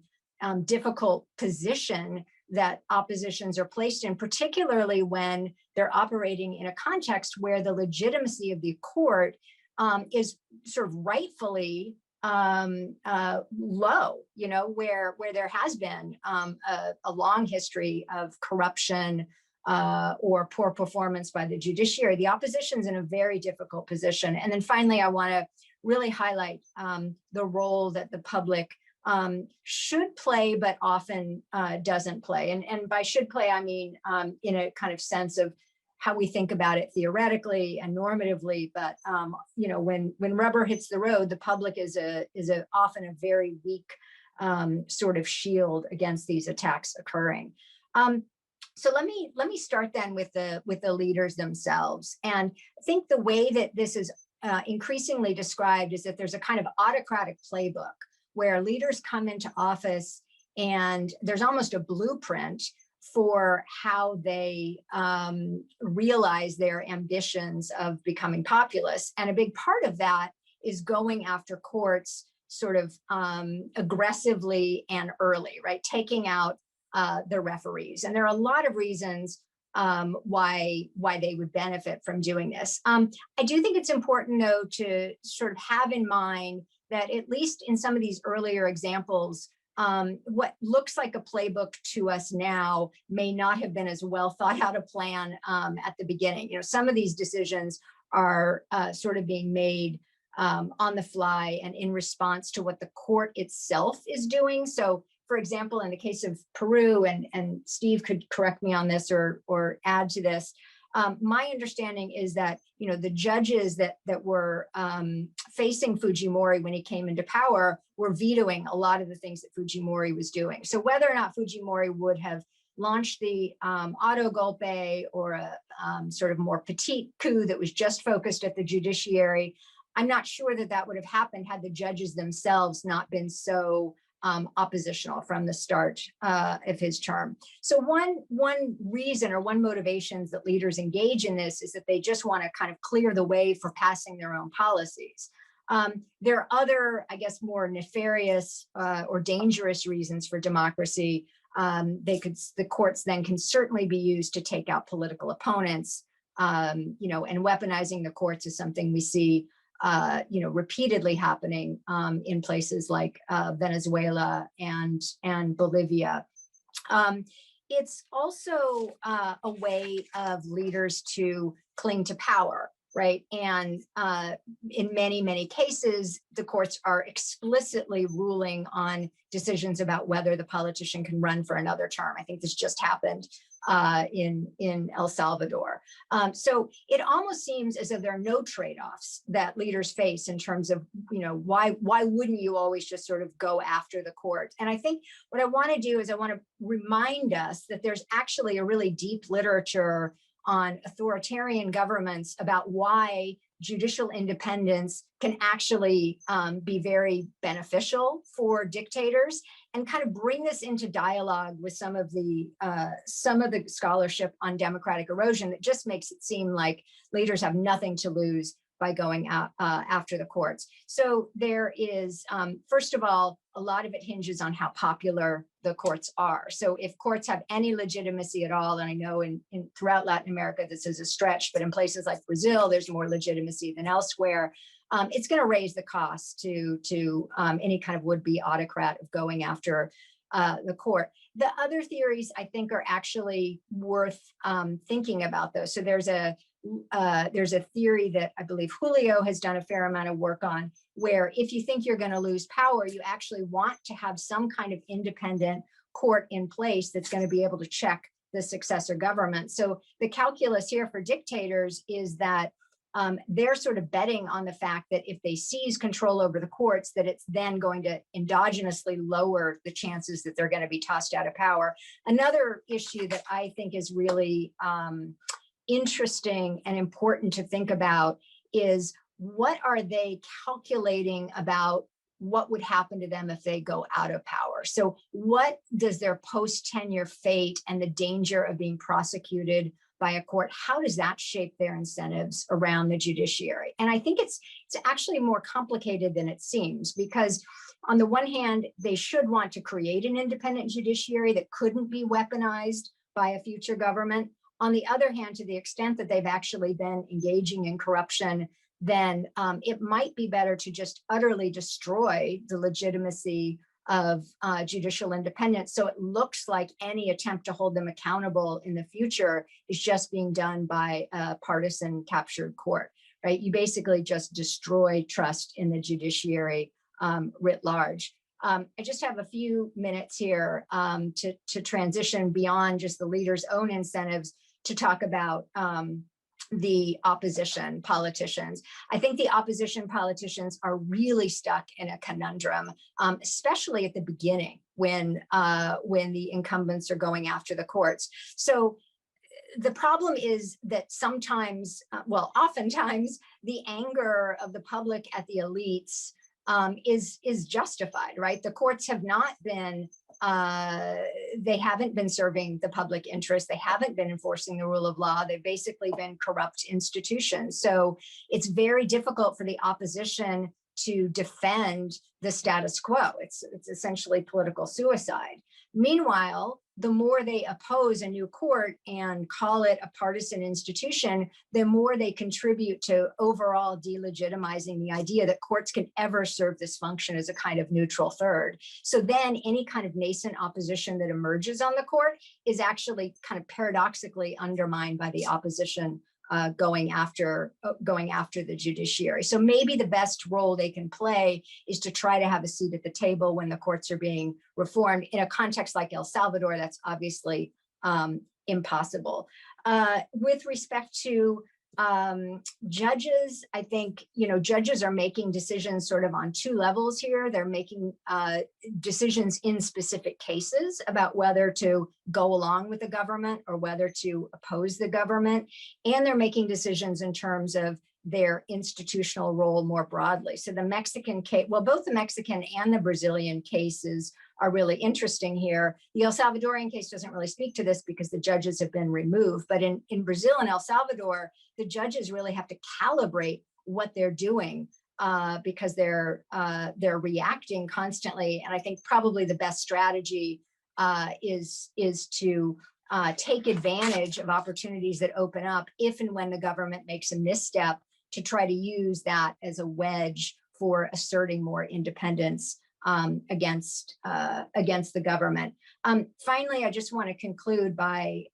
difficult position that oppositions are placed in, particularly when they're operating in a context where the legitimacy of the court is sort of rightfully low, where there has been a long history of corruption or poor performance by the judiciary. The opposition's in a very difficult position. And then finally, I want to really highlight the role that the public should play, but often doesn't play. And by should play, I mean in a kind of sense of how we think about it theoretically and normatively. But when rubber hits the road, the public is often a very weak sort of shield against these attacks occurring. So let me start then with the leaders themselves. And I think the way that this is increasingly described is that there's a kind of autocratic playbook where leaders come into office and there's almost a blueprint for how they realize their ambitions of becoming populist. And a big part of that is going after courts sort of aggressively and early, right? Taking out the referees. And there are a lot of reasons why they would benefit from doing this. I do think it's important, though, to sort of have in mind that at least in some of these earlier examples, what looks like a playbook to us now may not have been as well thought out a plan at the beginning. Some of these decisions are sort of being made on the fly and in response to what the court itself is doing. So, for example, in the case of Peru, and Steve could correct me on this or add to this, my understanding is that the judges that were facing Fujimori when he came into power were vetoing a lot of the things that Fujimori was doing. So whether or not Fujimori would have launched the auto golpe or a sort of more petite coup that was just focused at the judiciary, I'm not sure that would have happened had the judges themselves not been so oppositional from the start of his term. So one reason or one motivations that leaders engage in this is that they just want to kind of clear the way for passing their own policies. There are other, I guess, more nefarious or dangerous reasons for democracy. The courts then can certainly be used to take out political opponents. And weaponizing the courts is something we see repeatedly happening in places like Venezuela and Bolivia. It's also a way of leaders to cling to power, right? And in many, many cases, the courts are explicitly ruling on decisions about whether the politician can run for another term. I think this just happened in El Salvador. So it almost seems as though there are no trade-offs that leaders face in terms of, why wouldn't you always just sort of go after the court? And I think what I want to do is I want to remind us that there's actually a really deep literature on authoritarian governments about why judicial independence can actually be very beneficial for dictators, and kind of bring this into dialogue with some of the scholarship on democratic erosion that just makes it seem like leaders have nothing to lose by going out after the courts. So there is, first of all, a lot of it hinges on how popular the courts are. So if courts have any legitimacy at all, and I know throughout Latin America, this is a stretch, but in places like Brazil, there's more legitimacy than elsewhere. It's going to raise the cost to any kind of would-be autocrat of going after the court. The other theories I think are actually worth thinking about those. So there's a theory that I believe Julio has done a fair amount of work on, where if you think you're going to lose power, you actually want to have some kind of independent court in place that's going to be able to check the successor government. So the calculus here for dictators is that they're sort of betting on the fact that if they seize control over the courts, that it's then going to endogenously lower the chances that they're going to be tossed out of power. Another issue that I think is really interesting and important to think about is, what are they calculating about what would happen to them if they go out of power? So what does their post-tenure fate and the danger of being prosecuted by a court, how does that shape their incentives around the judiciary? And I think it's actually more complicated than it seems, because on the one hand, they should want to create an independent judiciary that couldn't be weaponized by a future government. On the other hand, to the extent that they've actually been engaging in corruption, then it might be better to just utterly destroy the legitimacy of judicial independence. So it looks like any attempt to hold them accountable in the future is just being done by a partisan captured court, right? You basically just destroy trust in the judiciary writ large. I just have a few minutes here to transition beyond just the leader's own incentives to talk about the opposition politicians. I think the opposition politicians are really stuck in a conundrum, especially at the beginning when the incumbents are going after the courts. So the problem is that sometimes, oftentimes, the anger of the public at the elites is justified, right? The courts have not been, they haven't been serving the public interest. They haven't been enforcing the rule of law. They've basically been corrupt institutions. So it's very difficult for the opposition to defend the status quo. It's essentially political suicide. Meanwhile, the more they oppose a new court and call it a partisan institution, the more they contribute to overall delegitimizing the idea that courts can ever serve this function as a kind of neutral third. So then any kind of nascent opposition that emerges on the court is actually kind of paradoxically undermined by the opposition going after the judiciary. So maybe the best role they can play is to try to have a seat at the table when the courts are being reformed. In a context like El Salvador, that's obviously impossible. With respect to judges, I think, judges are making decisions sort of on two levels here. They're making decisions in specific cases about whether to go along with the government or whether to oppose the government. And they're making decisions in terms of their institutional role more broadly. So the Mexican case, well, both the Mexican and the Brazilian cases are really interesting here. The El Salvadorian case doesn't really speak to this because the judges have been removed. But in Brazil and El Salvador, the judges really have to calibrate what they're doing because they're reacting constantly. And I think probably the best strategy is to take advantage of opportunities that open up if and when the government makes a misstep, to try to use that as a wedge for asserting more independence against the government. Finally, I just want to conclude by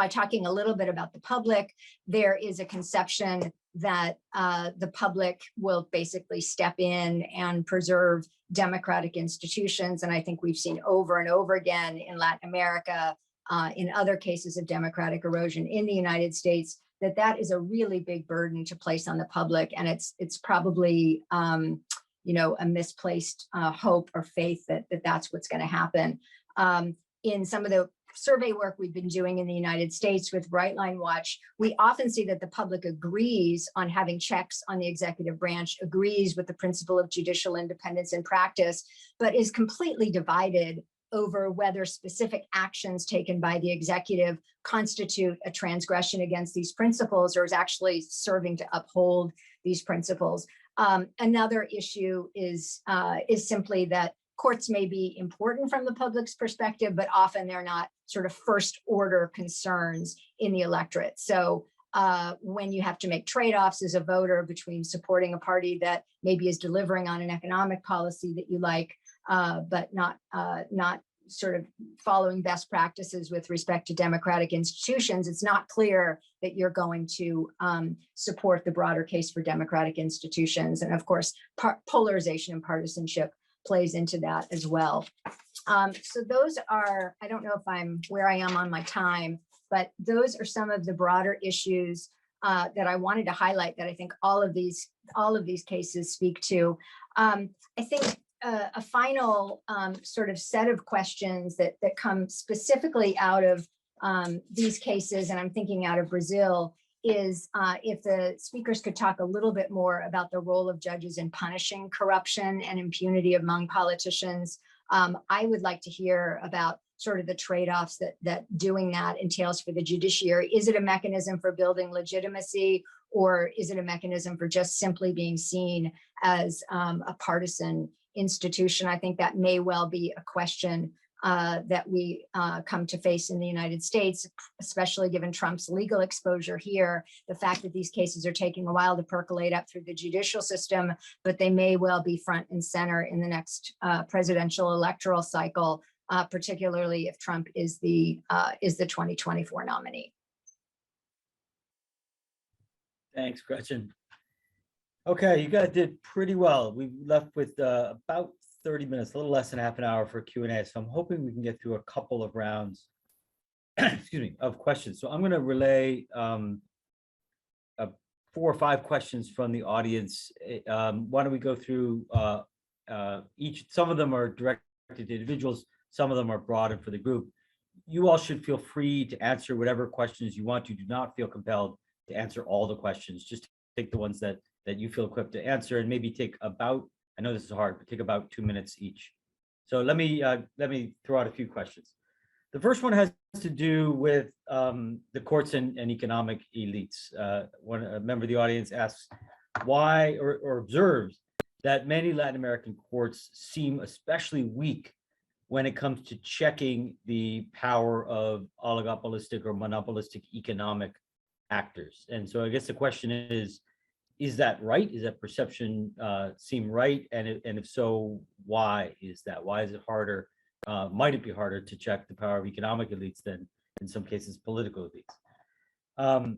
talking a little bit about the public. There is a conception that the public will basically step in and preserve democratic institutions. And I think we've seen over and over again in Latin America, in other cases of democratic erosion in the United States, that is a really big burden to place on the public. And it's probably a misplaced hope or faith that that's what's going to happen. In some of the survey work we've been doing in the United States with Brightline Watch, we often see that the public agrees on having checks on the executive branch, agrees with the principle of judicial independence in practice, but is completely divided over whether specific actions taken by the executive constitute a transgression against these principles or is actually serving to uphold these principles. Another issue is simply that courts may be important from the public's perspective, but often they're not sort of first order concerns in the electorate. So when you have to make trade-offs as a voter between supporting a party that maybe is delivering on an economic policy that you like, but not sort of following best practices with respect to democratic institutions, it's not clear that you're going to support the broader case for democratic institutions. And of course, polarization and partisanship plays into that as well. So those are, I don't know if I'm where I am on my time, but those are some of the broader issues that I wanted to highlight that I think all of these cases speak to. I think a final sort of set of questions that come specifically out of these cases, and I'm thinking out of Brazil, is if the speakers could talk a little bit more about the role of judges in punishing corruption and impunity among politicians. I would like to hear about sort of the trade-offs that doing that entails for the judiciary. Is it a mechanism for building legitimacy, or is it a mechanism for just simply being seen as a partisan institution? I think that may well be a question that we come to face in the United States, especially given Trump's legal exposure here, the fact that these cases are taking a while to percolate up through the judicial system, but they may well be front and center in the next presidential electoral cycle, particularly if Trump is the 2024 nominee. Thanks, Gretchen. Okay, you guys did pretty well. We left with about 30 minutes, a little less than half an hour for Q&A. So I'm hoping we can get through a couple of rounds, excuse me, of questions. So I'm going to relay 4 or 5 questions from the audience. Why don't we go through each? Some of them are directed to individuals. Some of them are broad and for the group. You all should feel free to answer whatever questions you want to. Do not feel compelled to answer all the questions. Just take the ones that you feel equipped to answer, and maybe take about, I know this is hard, but take about 2 minutes each. So let me throw out a few questions. The first one has to do with the courts and economic elites. A member of the audience asks why, or observes that many Latin American courts seem especially weak when it comes to checking the power of oligopolistic or monopolistic economic actors. And so I guess the question is that right? Is that perception seem right? And if so, why is that? Why is it harder? Might it be harder to check the power of economic elites than, in some cases, political elites?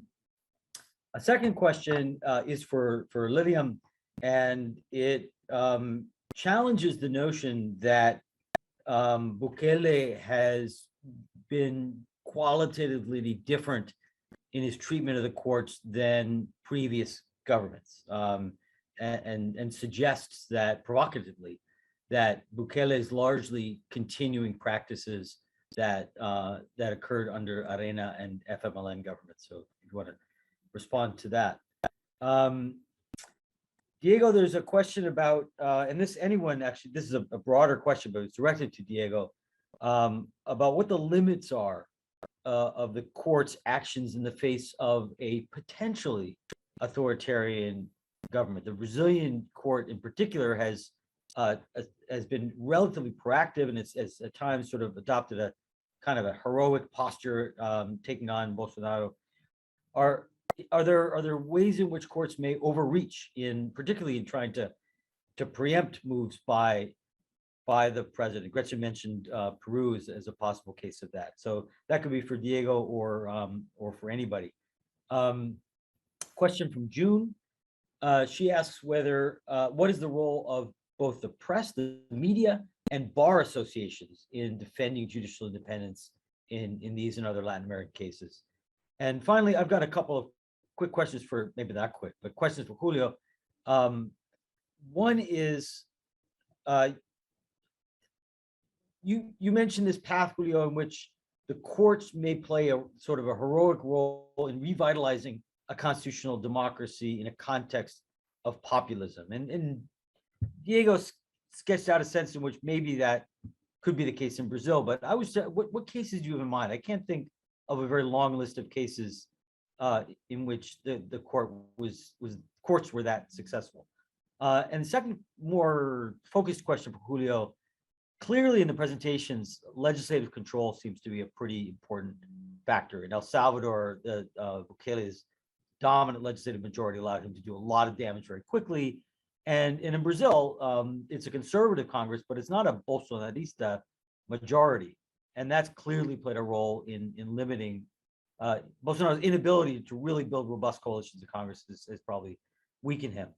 A second question is for Lilliam, and it challenges the notion that Bukele has been qualitatively different in his treatment of the courts than previous governments, and suggests that provocatively that Bukele is largely continuing practices that occurred under Arena and FMLN governments. So if you want to respond to that. Diego, there's a question about, and this is a broader question, but it's directed to Diego, about what the limits are of the court's actions in the face of a potentially authoritarian government. The Brazilian court in particular has been relatively proactive, and it's at times sort of adopted a kind of a heroic posture, taking on Bolsonaro. Are there ways in which courts may overreach, particularly in trying to preempt moves by the president? Gretchen mentioned Peru as a possible case of that. So that could be for Diego or for anybody. Question from June. She asks what is the role of both the press, the media, and bar associations in defending judicial independence in these and other Latin American cases. And finally, I've got a couple of quick questions for, maybe not quick, but questions for Julio. One is, you mentioned this path, Julio, in which the courts may play a sort of a heroic role in revitalizing a constitutional democracy in a context of populism. And Diego sketched out a sense in which maybe that could be the case in Brazil. But I was, what cases do you have in mind? I can't think of a very long list of cases in which the courts were that successful. And the second, more focused question for Julio. Clearly in the presentations, legislative control seems to be a pretty important factor. In El Salvador, the Bukele's dominant legislative majority allowed him to do a lot of damage very quickly. And in Brazil, it's a conservative Congress, but it's not a Bolsonarista majority. And that's clearly played a role in limiting Bolsonaro's inability to really build robust coalitions of Congress has probably weakened him.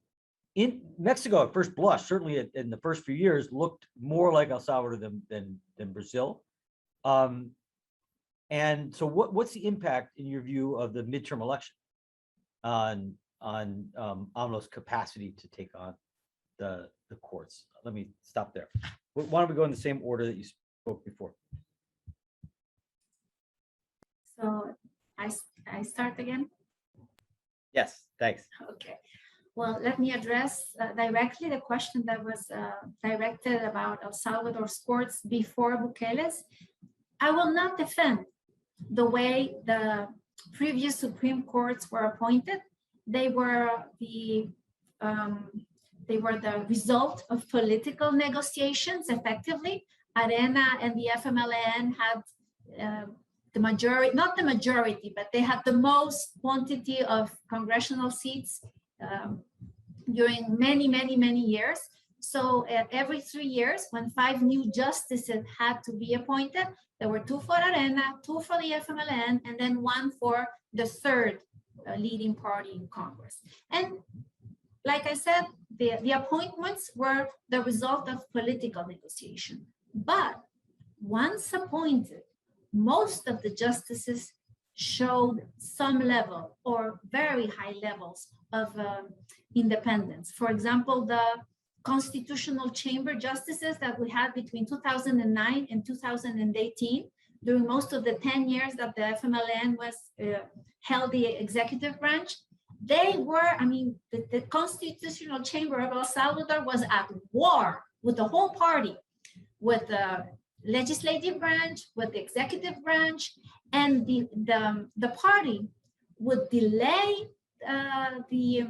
In Mexico, at first blush, certainly in the first few years, looked more like El Salvador than Brazil. And so what's the impact, in your view, of the midterm election on AMLO's capacity to take on the courts? Let me stop there. Why don't we go in the same order that you spoke before? So I start again? Yes, thanks. Okay. Well, let me address directly the question that was directed about El Salvador's courts before Bukele's. I will not defend the way the previous Supreme Courts were appointed. They were the result of political negotiations, effectively. Arena and the FMLN had the majority, not the majority, but they had the most quantity of congressional seats during many years. So every 3 years, when 5 new justices had to be appointed, there were 2 for Arena, 2 for the FMLN, and then 1 for the third leading party in Congress. And like I said, the appointments were the result of political negotiation. But once appointed, most of the justices showed some level or very high levels of independence. For example, the constitutional chamber justices that we had between 2009 and 2018, during most of the 10 years that the FMLN was held the executive branch, they were, I mean, the constitutional chamber of El Salvador was at war with the whole party, with the legislative branch, with the executive branch, and the party would delay the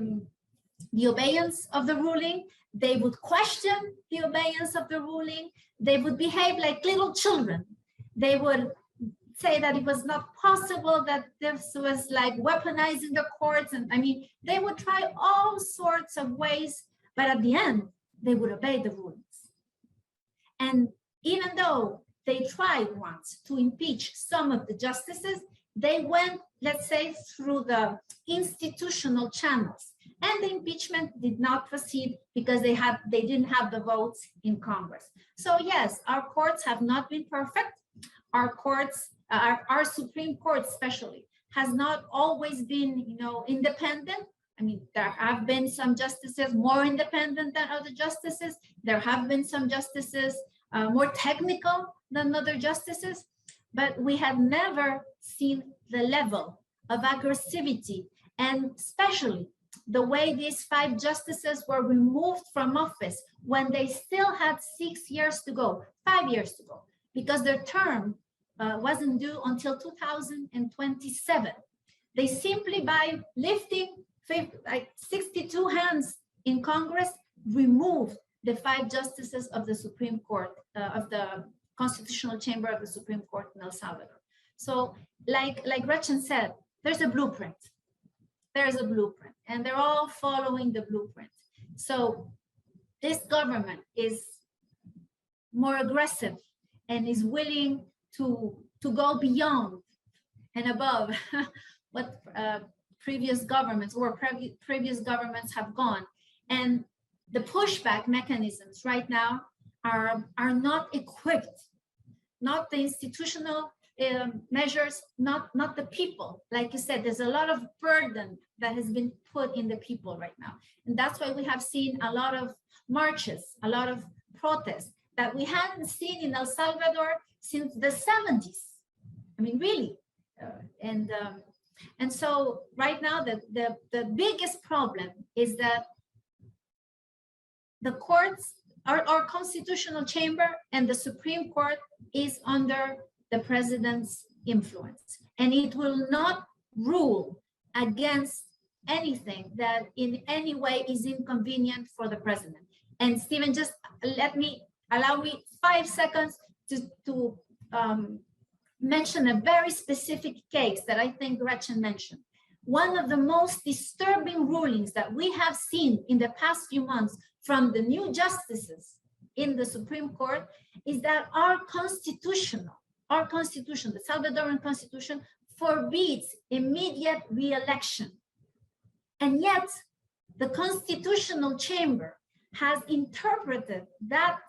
obeyance of the ruling. They would question the obeyance of the ruling. They would behave like little children. They would say that it was not possible, that this was like weaponizing the courts. And I mean, they would try all sorts of ways, but at the end, they would obey the rulings. And even though they tried once to impeach some of the justices, they went, let's say, through the institutional channels. And the impeachment did not proceed because they didn't have the votes in Congress. So yes, our courts have not been perfect. Our courts, our Supreme Court especially, has not always been, independent. I mean, there have been some justices more independent than other justices. There have been some justices more technical than other justices, but we had never seen the level of aggressivity, and especially the way these 5 justices were removed from office when they still had 6 years to go, 5 years to go, because their term wasn't due until 2027. They simply, by lifting 62 hands in Congress, removed the 5 justices of the Supreme Court, of the Constitutional Chamber of the Supreme Court in El Salvador. So like Gretchen said, there's a blueprint. There's a blueprint, and they're all following the blueprint. So this government is more aggressive and is willing to go beyond and above what previous governments have gone. And the pushback mechanisms right now are not equipped, not the institutional measures, not the people. Like you said, there's a lot of burden that has been put in the people right now. And that's why we have seen a lot of marches, a lot of protests that we hadn't seen in El Salvador since the 70s. I mean, really. And so right now, the biggest problem is that the courts our constitutional chamber and the Supreme Court is under the president's influence, and it will not rule against anything that in any way is inconvenient for the president. And Stephen, just allow me 5 seconds to mention a very specific case that I think Gretchen mentioned. One of the most disturbing rulings that we have seen in the past few months from the new justices in the Supreme Court is that our constitution, the Salvadoran constitution, forbids immediate re-election. And yet the constitutional chamber has interpreted that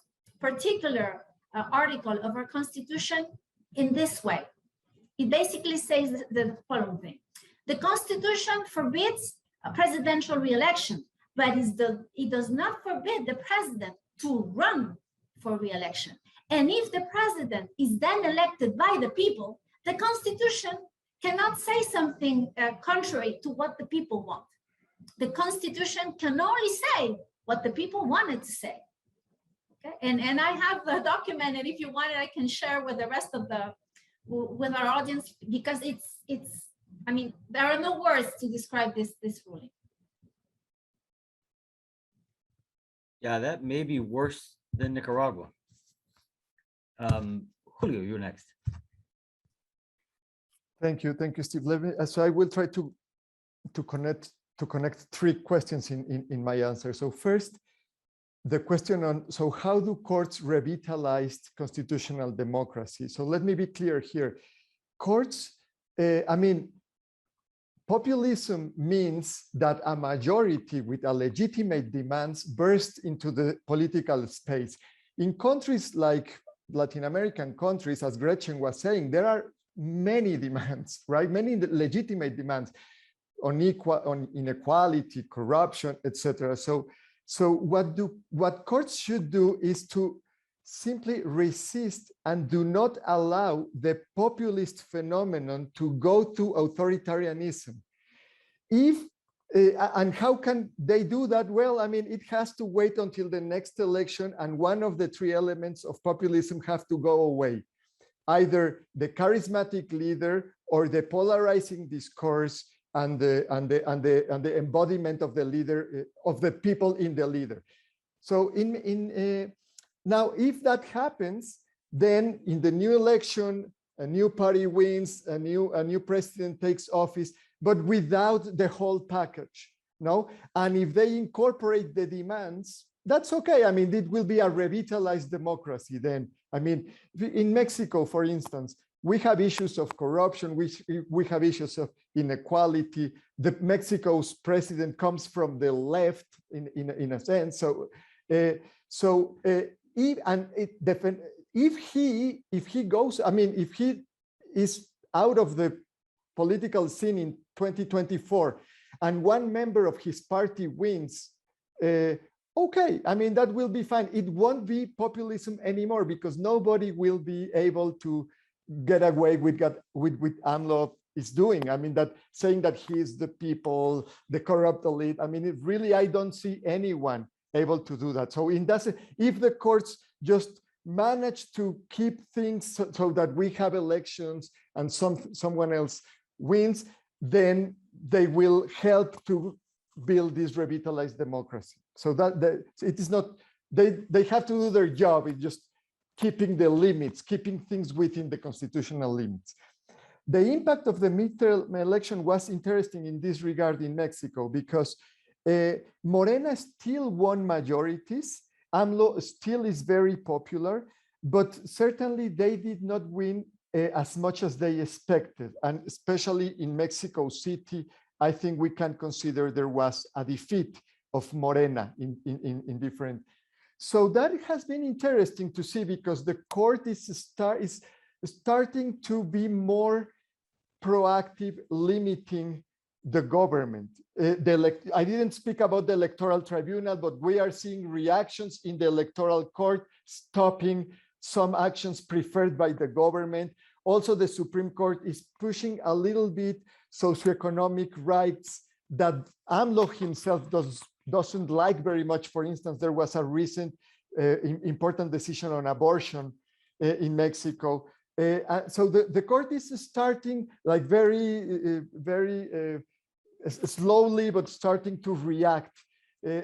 particular article of our constitution in this way. It basically says the following thing: the constitution forbids a presidential re-election, but it does not forbid the president to run for re-election. And if the president is then elected by the people, the constitution cannot say something contrary to what the people want. The constitution can only say what the people wanted to say. Okay? And I have the document, and if you want it, I can share with the rest of with our audience, because I mean, there are no words to describe this ruling. Yeah, that may be worse than Nicaragua. Julio, you're next. Thank you, Steve. So I will try to connect 3 questions in my answer. So first, the question on, so how do courts revitalize constitutional democracy? So let me be clear here. Courts, I mean, populism means that a majority with a legitimate demands burst into the political space. In countries like Latin American countries, as Gretchen was saying, there are many demands, right? Many legitimate demands on inequality, corruption, etc. So what courts should do is to simply resist and do not allow the populist phenomenon to go to authoritarianism. And how can they do that? Well, I mean, it has to wait until the next election, and one of the 3 elements of populism have to go away. Either the charismatic leader or the polarizing discourse and the embodiment of the leader, of the people in the leader. So now, if that happens, then in the new election, a new party wins, a new president takes office, but without the whole package, no? And if they incorporate the demands, that's okay. I mean, it will be a revitalized democracy then. I mean, in Mexico, for instance, we have issues of corruption, we have issues of inequality. Mexico's president comes from the left in a sense. So, if he goes, I mean, if he is out of the political scene in 2024 and one member of his party wins, okay, I mean, that will be fine. It won't be populism anymore because nobody will be able to get away with what AMLO is doing. I mean, that saying that he is the people, the corrupt elite. I mean, I don't see anyone able to do that. So if the courts just manage to keep things so that we have elections and someone else wins, then they will help to build this revitalized democracy. So that it is not, they have to do their job in just keeping the limits, keeping things within the constitutional limits. The impact of the midterm election was interesting in this regard in Mexico because Morena still won majorities. AMLO still is very popular, but certainly they did not win as much as they expected. And especially in Mexico City, I think we can consider there was a defeat of Morena in different. So that has been interesting to see because the court is starting to be more proactive, limiting the government. I didn't speak about the electoral tribunal, but we are seeing reactions in the electoral court stopping some actions preferred by the government. Also, the Supreme Court is pushing a little bit socioeconomic rights that AMLO himself doesn't like very much. For instance, there was a recent important decision on abortion in Mexico. So the court is starting like very slowly, but starting to react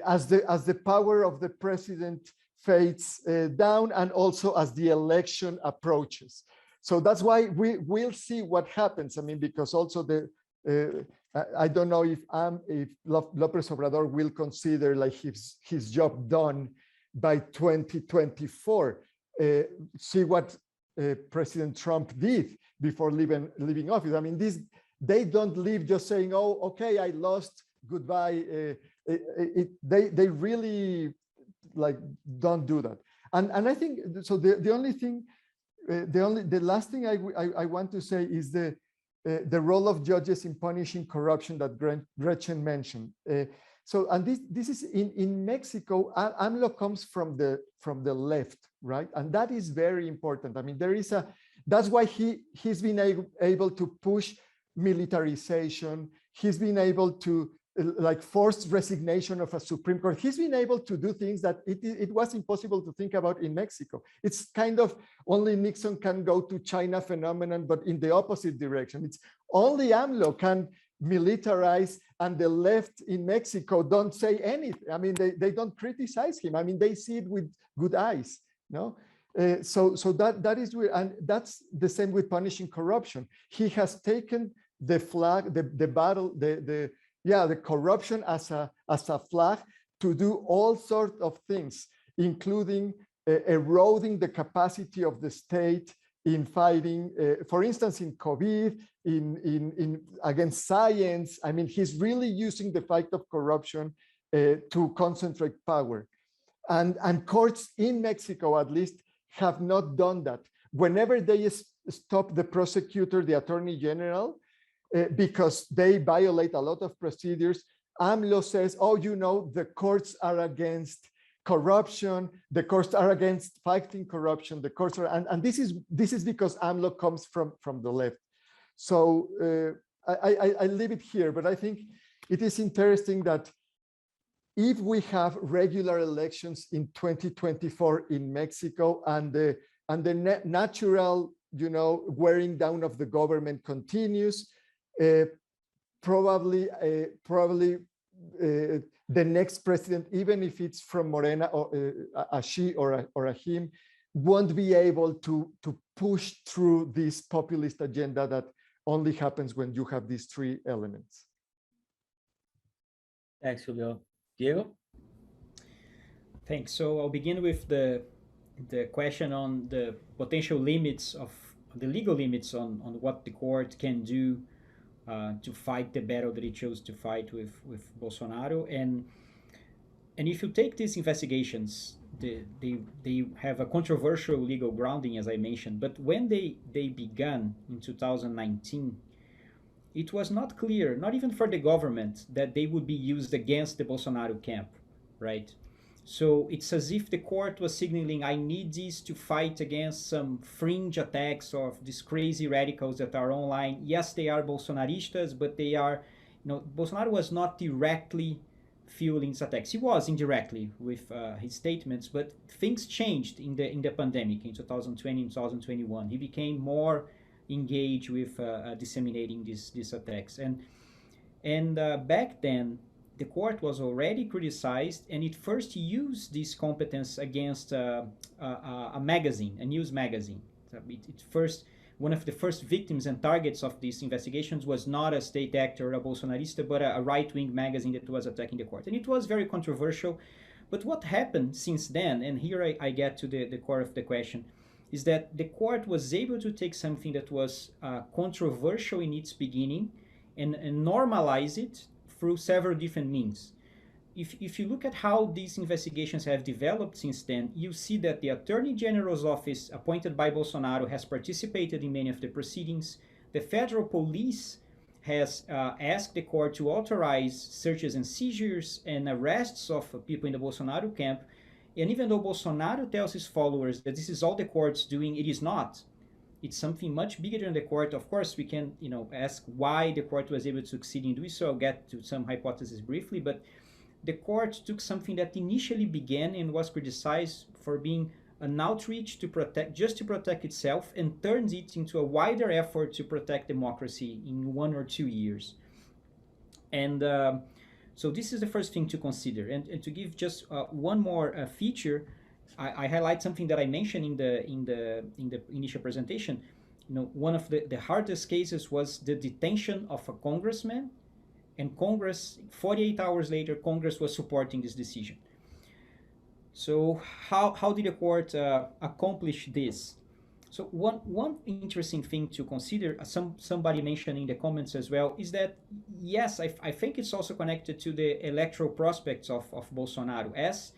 as the power of the president fades down, and also as the election approaches. So that's why we'll see what happens. I mean, because also I don't know if López Obrador will consider like his job done by 2024. See what President Trump did before leaving office. I mean, they don't leave just saying, "Oh, okay, I lost, goodbye." They really like don't do that. And I think so. The last thing I want to say is the role of judges in punishing corruption that Gretchen mentioned. And this is in Mexico. AMLO comes from the left, right? And that is very important. I mean, that's why he's been able to push militarization. He's been able to like forced resignation of a Supreme Court. He's been able to do things that it was impossible to think about in Mexico. It's kind of only Nixon can go to China phenomenon, but in the opposite direction. It's only AMLO can militarize, and the left in Mexico don't say anything. I mean, they don't criticize him. I mean, they see it with good eyes, no? So that is weird, and that's the same with punishing corruption. He has taken the flag, the battle, the corruption as a flag to do all sorts of things, including eroding the capacity of the state in fighting, for instance, in COVID, in against science. I mean, he's really using the fight of corruption to concentrate power. And courts in Mexico, at least, have not done that. Whenever they stop the prosecutor, the attorney general, because they violate a lot of procedures, AMLO says, "Oh, you know, the courts are against corruption. The courts are against fighting corruption. The courts are," and this is because AMLO comes from the left. So I leave it here, but I think it is interesting that if we have regular elections in 2024 in Mexico, and the natural, wearing down of the government continues, probably the next president, even if it's from Morena or a she or a him, won't be able to push through this populist agenda that only happens when you have these three elements. Thanks, Julio. Diego? Thanks. So I'll begin with the question on the potential limits of the legal limits on what the court can do to fight the battle that it chose to fight with Bolsonaro. And if you take these investigations, they have a controversial legal grounding, as I mentioned, but when they began in 2019, it was not clear, not even for the government, that they would be used against the Bolsonaro camp, right? So it's as if the court was signaling, I need these to fight against some fringe attacks of these crazy radicals that are online. Yes, they are Bolsonaristas, but they are, Bolsonaro was not directly fueling these attacks. He was indirectly with his statements, but things changed in the pandemic in 2020 and 2021. He became more engaged with disseminating these attacks. And back then, the court was already criticized, and it first used this competence against a magazine, a news magazine. One of the first victims and targets of these investigations was not a state actor, a Bolsonarista, but a right-wing magazine that was attacking the court. And it was very controversial. But what happened since then, and here I get to the core of the question, is that the court was able to take something that was controversial in its beginning and normalize it through several different means. If you look at how these investigations have developed since then, you see that the Attorney General's office appointed by Bolsonaro has participated in many of the proceedings. The federal police has asked the court to authorize searches and seizures and arrests of people in the Bolsonaro camp. And even though Bolsonaro tells his followers that this is all the court's doing, it is not. It's something much bigger than the court. Of course, we can ask why the court was able to succeed in doing so. I'll get to some hypotheses briefly, but the court took something that initially began and was criticized for being an outreach to protect, just to protect itself, and turns it into a wider effort to protect democracy in 1 or 2 years. And so this is the first thing to consider. And to give just one more feature, I highlight something that I mentioned in the initial presentation. You know, one of the hardest cases was the detention of a congressman, and Congress, 48 hours later, Congress was supporting this decision. So how did the court accomplish this? So one interesting thing to consider, somebody mentioned in the comments as well, is that yes, I think it's also connected to the electoral prospects of Bolsonaro. As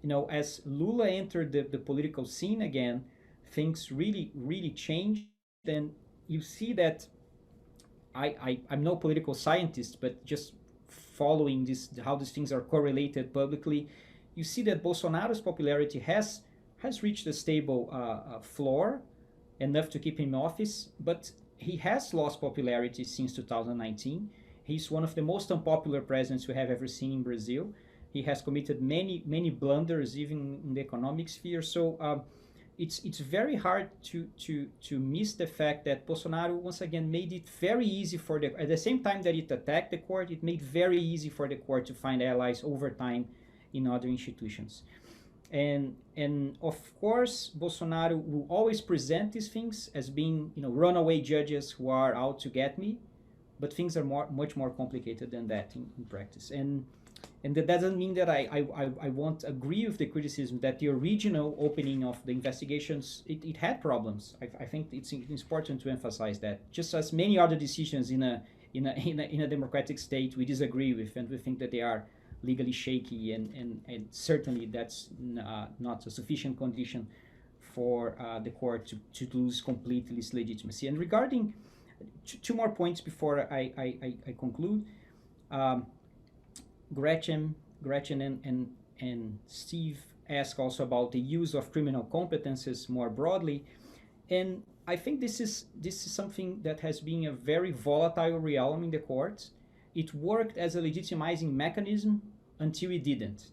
you know, as Lula entered the political scene again, things really changed. And you see that I'm no political scientist, but just following this, how these things are correlated publicly, you see that Bolsonaro's popularity has reached a stable floor, enough to keep him in office, but he has lost popularity since 2019. He's one of the most unpopular presidents we have ever seen in Brazil. He has committed many blunders, even in the economic sphere. So it's very hard to miss the fact that Bolsonaro once again made it very easy for at the same time that it attacked the court, it made very easy for the court to find allies over time in other institutions. And of course, Bolsonaro will always present these things as being, you know, runaway judges who are out to get me, but things are much more complicated than that in practice. And that doesn't mean that I won't agree with the criticism that the original opening of the investigations, it had problems. I think it's important to emphasize that. Just as many other decisions in a democratic state we disagree with, and we think that they are legally shaky, and certainly that's not a sufficient condition for the court to lose completely its legitimacy. And regarding two more points before I conclude, Gretchen and Steve asked also about the use of criminal competences more broadly, and I think this is something that has been a very volatile realm in the courts. It worked as a legitimizing mechanism until it didn't.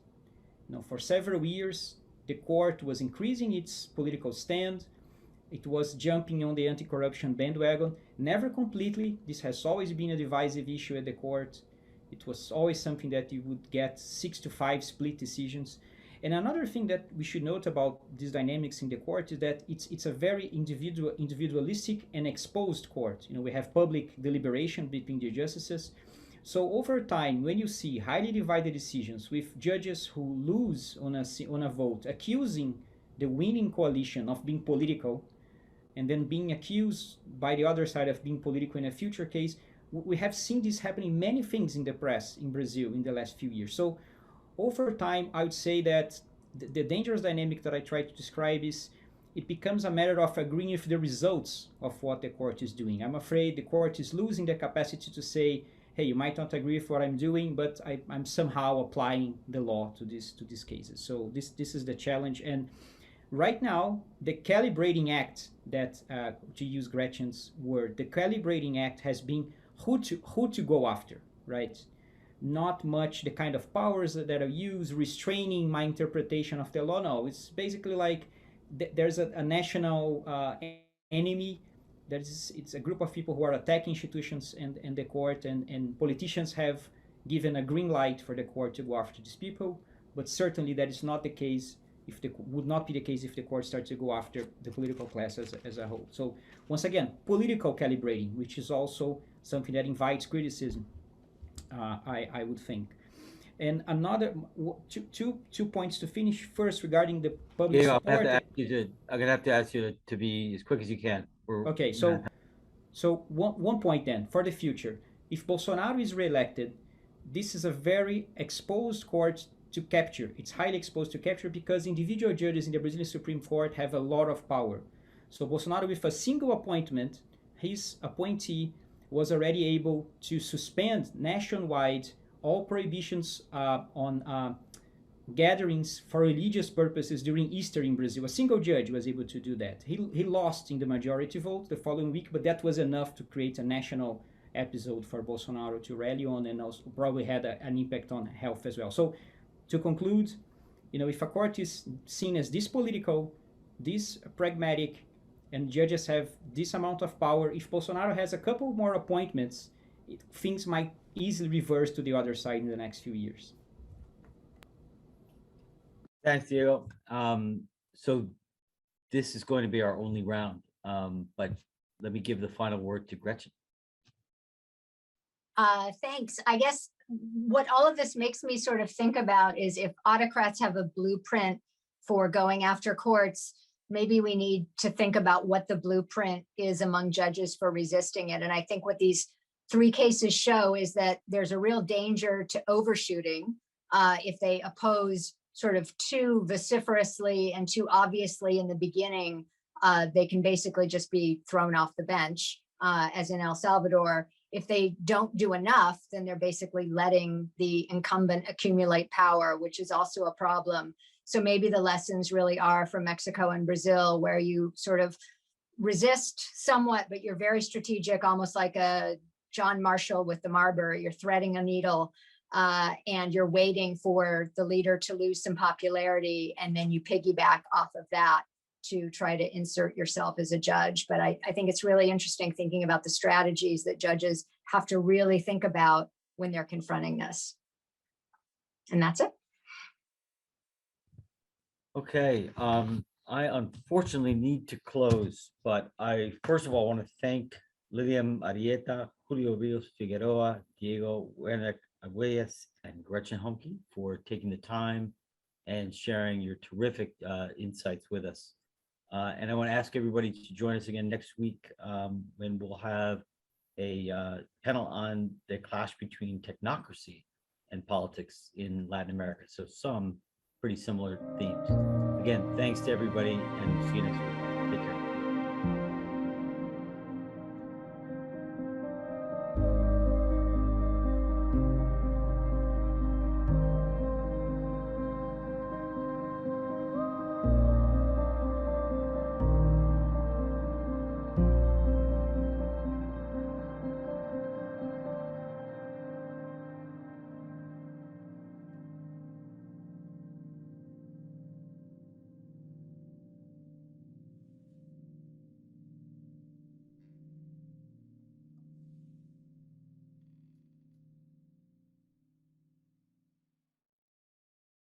You know, for several years, the court was increasing its political stand. It was jumping on the anti-corruption bandwagon, never completely. This has always been a divisive issue at the court. It was always something that you would get 6-5 split decisions. And another thing that we should note about these dynamics in the court is that it's a very individualistic and exposed court. You know, we have public deliberation between the justices. So over time, when you see highly divided decisions with judges who lose on a vote, accusing the winning coalition of being political, and then being accused by the other side of being political in a future case, we have seen this happening many things in the press in Brazil in the last few years. So over time, I would say that the dangerous dynamic that I try to describe is it becomes a matter of agreeing with the results of what the court is doing. I'm afraid the court is losing the capacity to say, hey, you might not agree with what I'm doing, but I'm somehow applying the law to these cases. So this is the challenge. And right now, the calibrating act that, to use Gretchen's word, the calibrating act has been who to go after, right? Not much the kind of powers that are used, restraining my interpretation of the law. No, it's basically like there's a national enemy. It's a group of people who are attacking institutions and the court, and politicians have given a green light for the court to go after these people, but certainly that is not the case would not be the case if the court starts to go after the political class as a whole. So once again, political calibrating, which is also something that invites criticism, I would think. And another two points to finish. First, regarding the public support. I'm gonna have to ask you to be as quick as you can. Okay, so one point then for the future. If Bolsonaro is reelected, this is a very exposed court to capture. It's highly exposed to capture because individual judges in the Brazilian Supreme Court have a lot of power. So Bolsonaro, with a single appointment, his appointee was already able to suspend nationwide all prohibitions on gatherings for religious purposes during Easter in Brazil. A single judge was able to do that. He lost in the majority vote the following week, but that was enough to create a national episode for Bolsonaro to rally on, and also probably had an impact on health as well. So to conclude, if a court is seen as this political, this pragmatic, and judges have this amount of power, if Bolsonaro has a couple more appointments, things might easily reverse to the other side in the next few years. Thanks, Diego. So this is going to be our only round, but let me give the final word to Gretchen. Thanks. I guess what all of this makes me sort of think about is if autocrats have a blueprint for going after courts, maybe we need to think about what the blueprint is among judges for resisting it. And I think what these 3 cases show is that there's a real danger to overshooting if they oppose sort of too vociferously and too obviously in the beginning. They can basically just be thrown off the bench, as in El Salvador. If they don't do enough, then they're basically letting the incumbent accumulate power, which is also a problem. So maybe the lessons really are from Mexico and Brazil, where you sort of resist somewhat, but you're very strategic, almost like a John Marshall with the Marlboro. You're threading a needle and you're waiting for the leader to lose some popularity, and then you piggyback off of that to try to insert yourself as a judge. But I think it's really interesting thinking about the strategies that judges have to really think about when they're confronting this. And that's it. Okay, I unfortunately need to close, but I first of all want to thank Lilliam, Arrieta, Julio, Rios, Figueroa, Diego, Werneck, Arguelhes, and Gretchen Helmke for taking the time and sharing your terrific insights with us. And I want to ask everybody to join us again next week when we'll have a panel on the clash between technocracy and politics in Latin America. So some pretty similar themes. Again, thanks to everybody, and see you next week.